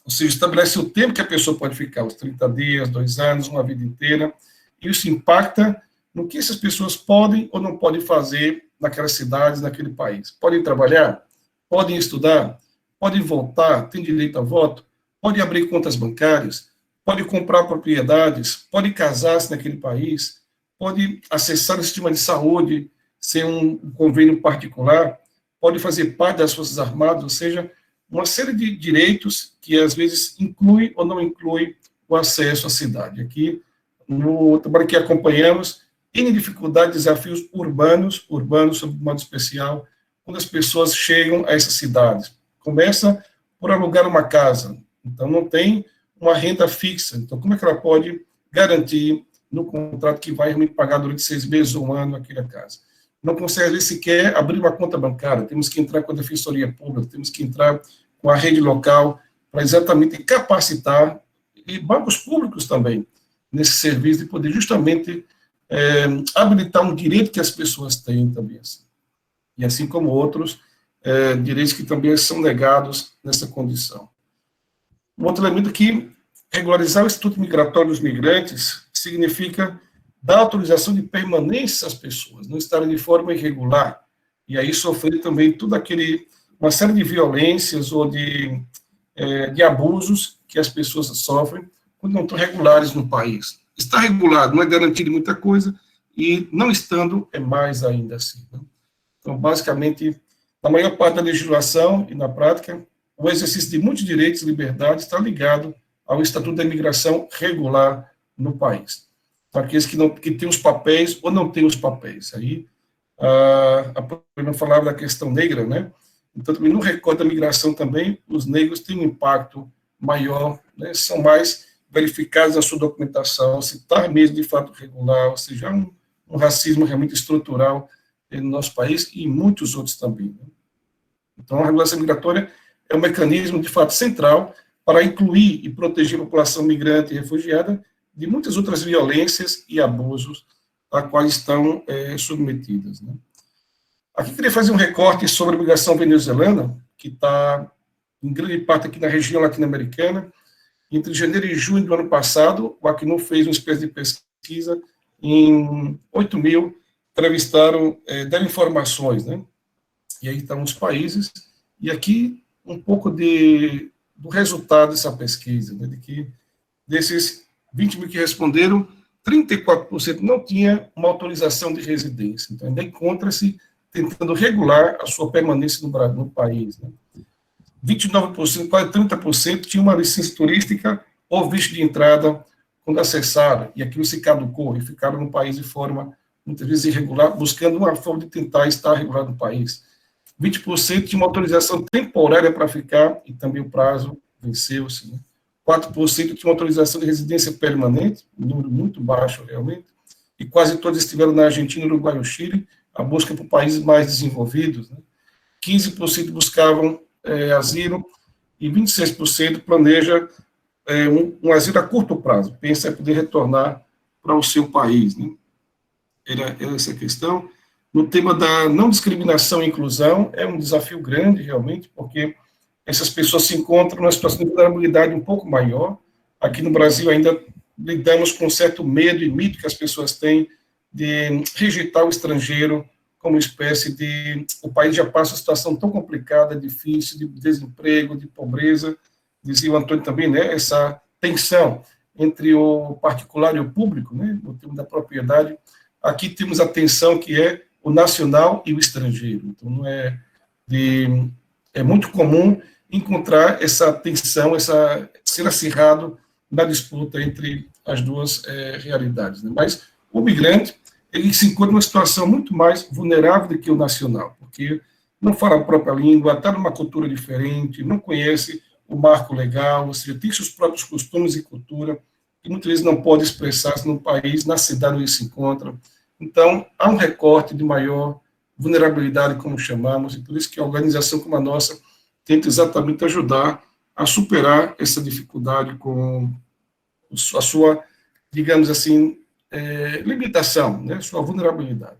Ou seja, estabelece o tempo que a pessoa pode ficar, os 30 dias, 2 anos, uma vida inteira, e isso impacta no que essas pessoas podem ou não podem fazer naquelas cidades, naquele país. Podem trabalhar, podem estudar, podem votar, têm direito a voto, podem abrir contas bancárias, podem comprar propriedades, podem casar-se naquele país, podem acessar o sistema de saúde sem um convênio particular, podem fazer parte das Forças Armadas, ou seja, uma série de direitos que às vezes inclui ou não inclui o acesso à cidade. Aqui, no trabalho que acompanhamos, N dificuldades, desafios urbanos, sob modo especial, quando as pessoas chegam a essas cidades. Começa por alugar uma casa, então não tem uma renda fixa, então como é que ela pode garantir no contrato que vai me pagar durante 6 meses ou 1 ano aquela casa? Não consegue, às vezes, sequer abrir uma conta bancária, temos que entrar com a Defensoria Pública, temos que entrar com a rede local para exatamente capacitar, e bancos públicos também, nesse serviço de poder justamente habilitar um direito que as pessoas têm também, assim. E assim como outros direitos que também são negados nessa condição. Um outro elemento que regularizar o Instituto Migratório dos Migrantes significa dar autorização de permanência às pessoas, não estarem de forma irregular, e aí sofrer também uma série de violências ou de abusos que as pessoas sofrem quando não estão regulares no país. Estar regulado não é garantido muita coisa, e não estando é mais ainda assim. Né? Então, basicamente, na maior parte da legislação e na prática, o exercício de muitos direitos e liberdades está ligado ao Estatuto da Imigração regular no país. Então, aqueles que têm os papéis ou não têm os papéis. Aí, a Paulina falava da questão negra, né? Então, também no recorte da migração também, os negros têm um impacto maior, né? São mais verificados na sua documentação, se está mesmo de fato regular, ou seja, um racismo realmente estrutural no nosso país e em muitos outros também. Né? Então, a regulação migratória é um mecanismo, de fato, central para incluir e proteger a população migrante e refugiada de muitas outras violências e abusos a quais estão submetidas. Né? Aqui eu queria fazer um recorte sobre a migração venezuelana, que está, em grande parte, aqui na região latino-americana. Entre janeiro e junho do ano passado, o Acnur fez uma espécie de pesquisa em 8 mil, entrevistaram, deram informações, né? E aí estão os países, e aqui um pouco do resultado dessa pesquisa, né? De que desses 20 mil que responderam, 34% não tinha uma autorização de residência, então ainda encontra-se tentando regular a sua permanência no país, né? 29%, quase 30% tinha uma licença turística ou visto de entrada quando acessaram, e aquilo se caducou, e ficaram no país de forma, muitas vezes, irregular, buscando uma forma de tentar estar regular no país. 20% tinha uma autorização temporária para ficar, e também o prazo venceu-se. Né? 4% tinha uma autorização de residência permanente, um número muito baixo, realmente, e quase todos estiveram na Argentina, Uruguai ou Chile, a busca por países mais desenvolvidos. Né? 15% buscavam asilo, e 26% planeja um asilo a curto prazo, pensa em poder retornar para o seu país. Né? Era essa a questão. No tema da não discriminação e inclusão, é um desafio grande, realmente, porque essas pessoas se encontram numa situação de vulnerabilidade um pouco maior. Aqui no Brasil ainda lidamos com um certo medo e mito que as pessoas têm de rejeitar o estrangeiro como espécie de... O país já passa uma situação tão complicada, difícil, de desemprego, de pobreza, dizia o Antônio também, né, essa tensão entre o particular e o público, né, no tema da propriedade. Aqui temos a tensão que é o nacional e o estrangeiro. Então, não é muito comum encontrar essa tensão, ser acirrado na disputa entre as duas realidades. Né? Mas o migrante, ele se encontra numa situação muito mais vulnerável do que o nacional, porque não fala a própria língua, está numa cultura diferente, não conhece o marco legal, ou seja, tem seus próprios costumes e cultura, que muitas vezes não pode expressar-se no país, na cidade onde se encontra. Então, há um recorte de maior vulnerabilidade, como chamamos, e por isso que a organização como a nossa tenta exatamente ajudar a superar essa dificuldade com a sua, digamos assim, limitação, né, sua vulnerabilidade.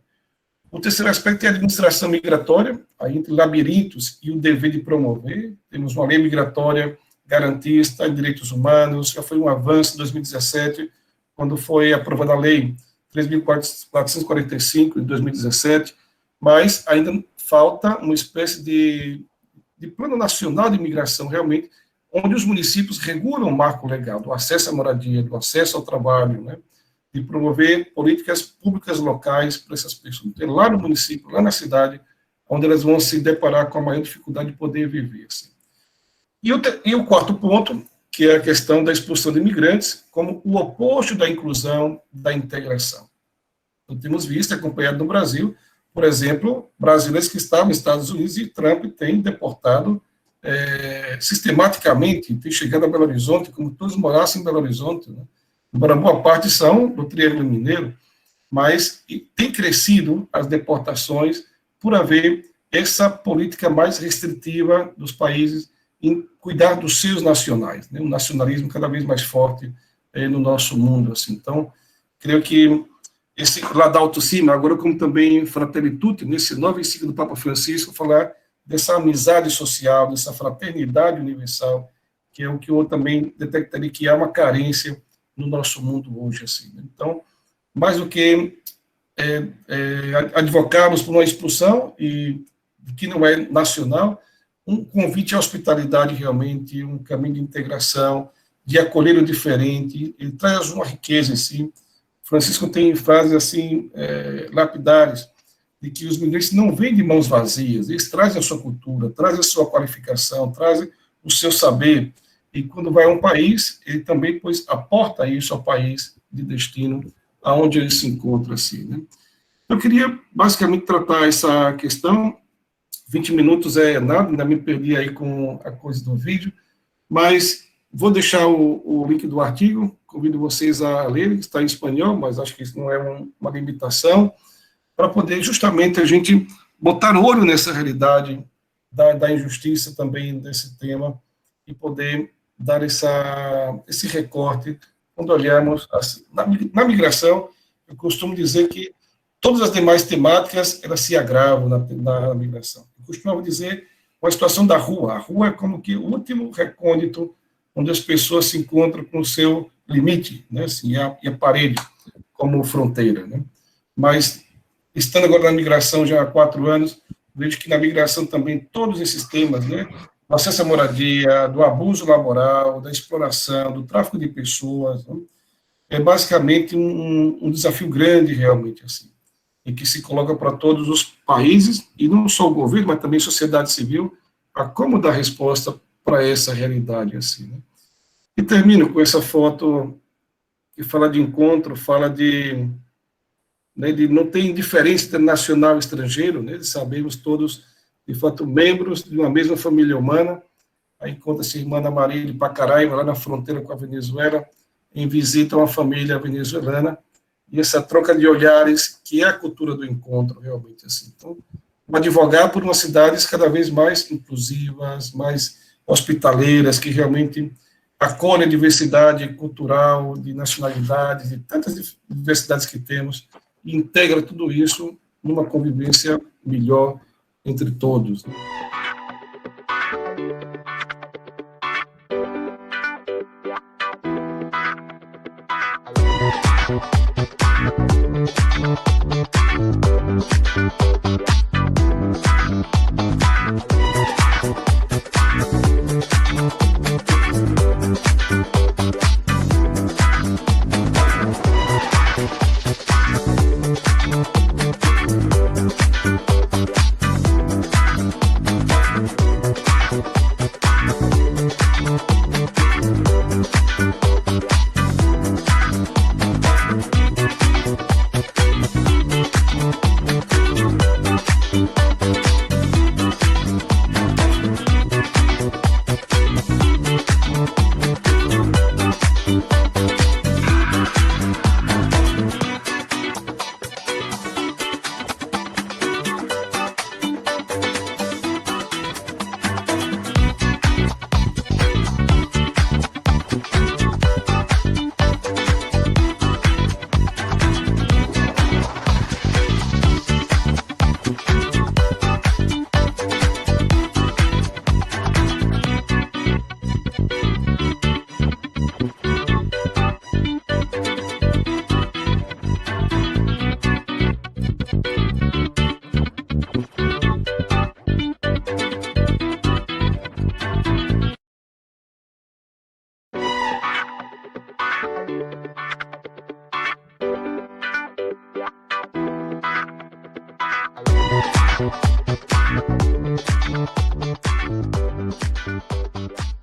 O terceiro aspecto é a administração migratória, aí entre labirintos e o dever de promover. Temos uma lei migratória garantista em direitos humanos, já foi um avanço em 2017, quando foi aprovada a lei 3.445, de 2017, mas ainda falta uma espécie de plano nacional de imigração, realmente, onde os municípios regulam o marco legal do acesso à moradia, do acesso ao trabalho, né, de promover políticas públicas locais para essas pessoas. Então, lá no município, lá na cidade, onde elas vão se deparar com a maior dificuldade de poder viver. Assim. E o quarto ponto, que é a questão da expulsão de imigrantes, como o oposto da inclusão, da integração. Então, temos visto, acompanhado no Brasil, por exemplo, brasileiros que estavam nos Estados Unidos e Trump tem deportado sistematicamente, tem chegado a Belo Horizonte, como todos morassem em Belo Horizonte, né? Embora boa parte são do Triângulo Mineiro, mas tem crescido as deportações por haver essa política mais restritiva dos países em cuidar dos seus nacionais, né? Um nacionalismo cada vez mais forte no nosso mundo. Assim. Então, creio que esse Laudato Si, agora como também Fratelli Tutti, nesse novo encíclico do Papa Francisco, falar dessa amizade social, dessa fraternidade universal, que é o que eu também detectaria que há uma carência no nosso mundo hoje, assim, né? Então, mais do que advocarmos por uma expulsão e que não é nacional, um convite à hospitalidade realmente, um caminho de integração, de acolher o diferente, ele traz uma riqueza em si. Francisco tem frases assim lapidares, de que os migrantes não vêm de mãos vazias, eles trazem a sua cultura, trazem a sua qualificação, trazem o seu saber, e quando vai a um país, ele também, pois, aporta isso ao país de destino, aonde ele se encontra, assim, né? Eu queria, basicamente, tratar essa questão, 20 minutos é nada, ainda me perdi aí com a coisa do vídeo, mas vou deixar o link do artigo, convido vocês a lerem, está em espanhol, mas acho que isso não é uma limitação, para poder justamente a gente botar olho nessa realidade da injustiça também desse tema e poder dar esse recorte quando olhamos assim, na migração. Eu costumo dizer que todas as demais temáticas elas se agravam na migração. Eu costumo dizer com a situação da rua. A rua é como que o último recôndito onde as pessoas se encontram com o seu limite, né, assim, e a parede como fronteira, né? Mas estando agora na migração já há 4 anos, vejo que na migração também todos esses temas, né, do acesso à moradia, do abuso laboral, da exploração, do tráfico de pessoas, né, é basicamente um desafio grande realmente, assim, e que se coloca para todos os países, e não só o governo, mas também a sociedade civil, a como dar resposta para essa realidade, assim, né. E termino com essa foto que fala de encontro, fala de não ter indiferença nacional e estrangeiro, né, sabemos todos, de fato, membros de uma mesma família humana. Aí encontra-se a irmã Ana Maria de Pacaraima, lá na fronteira com a Venezuela, em visita a uma família venezuelana, e essa troca de olhares, que é a cultura do encontro, realmente, assim. Então, advogar por umas cidades cada vez mais inclusivas, mais hospitaleiras, que realmente acolhem a diversidade cultural, de nacionalidades, de tantas diversidades que temos, e integra tudo isso numa convivência melhor entre todos. Thank you.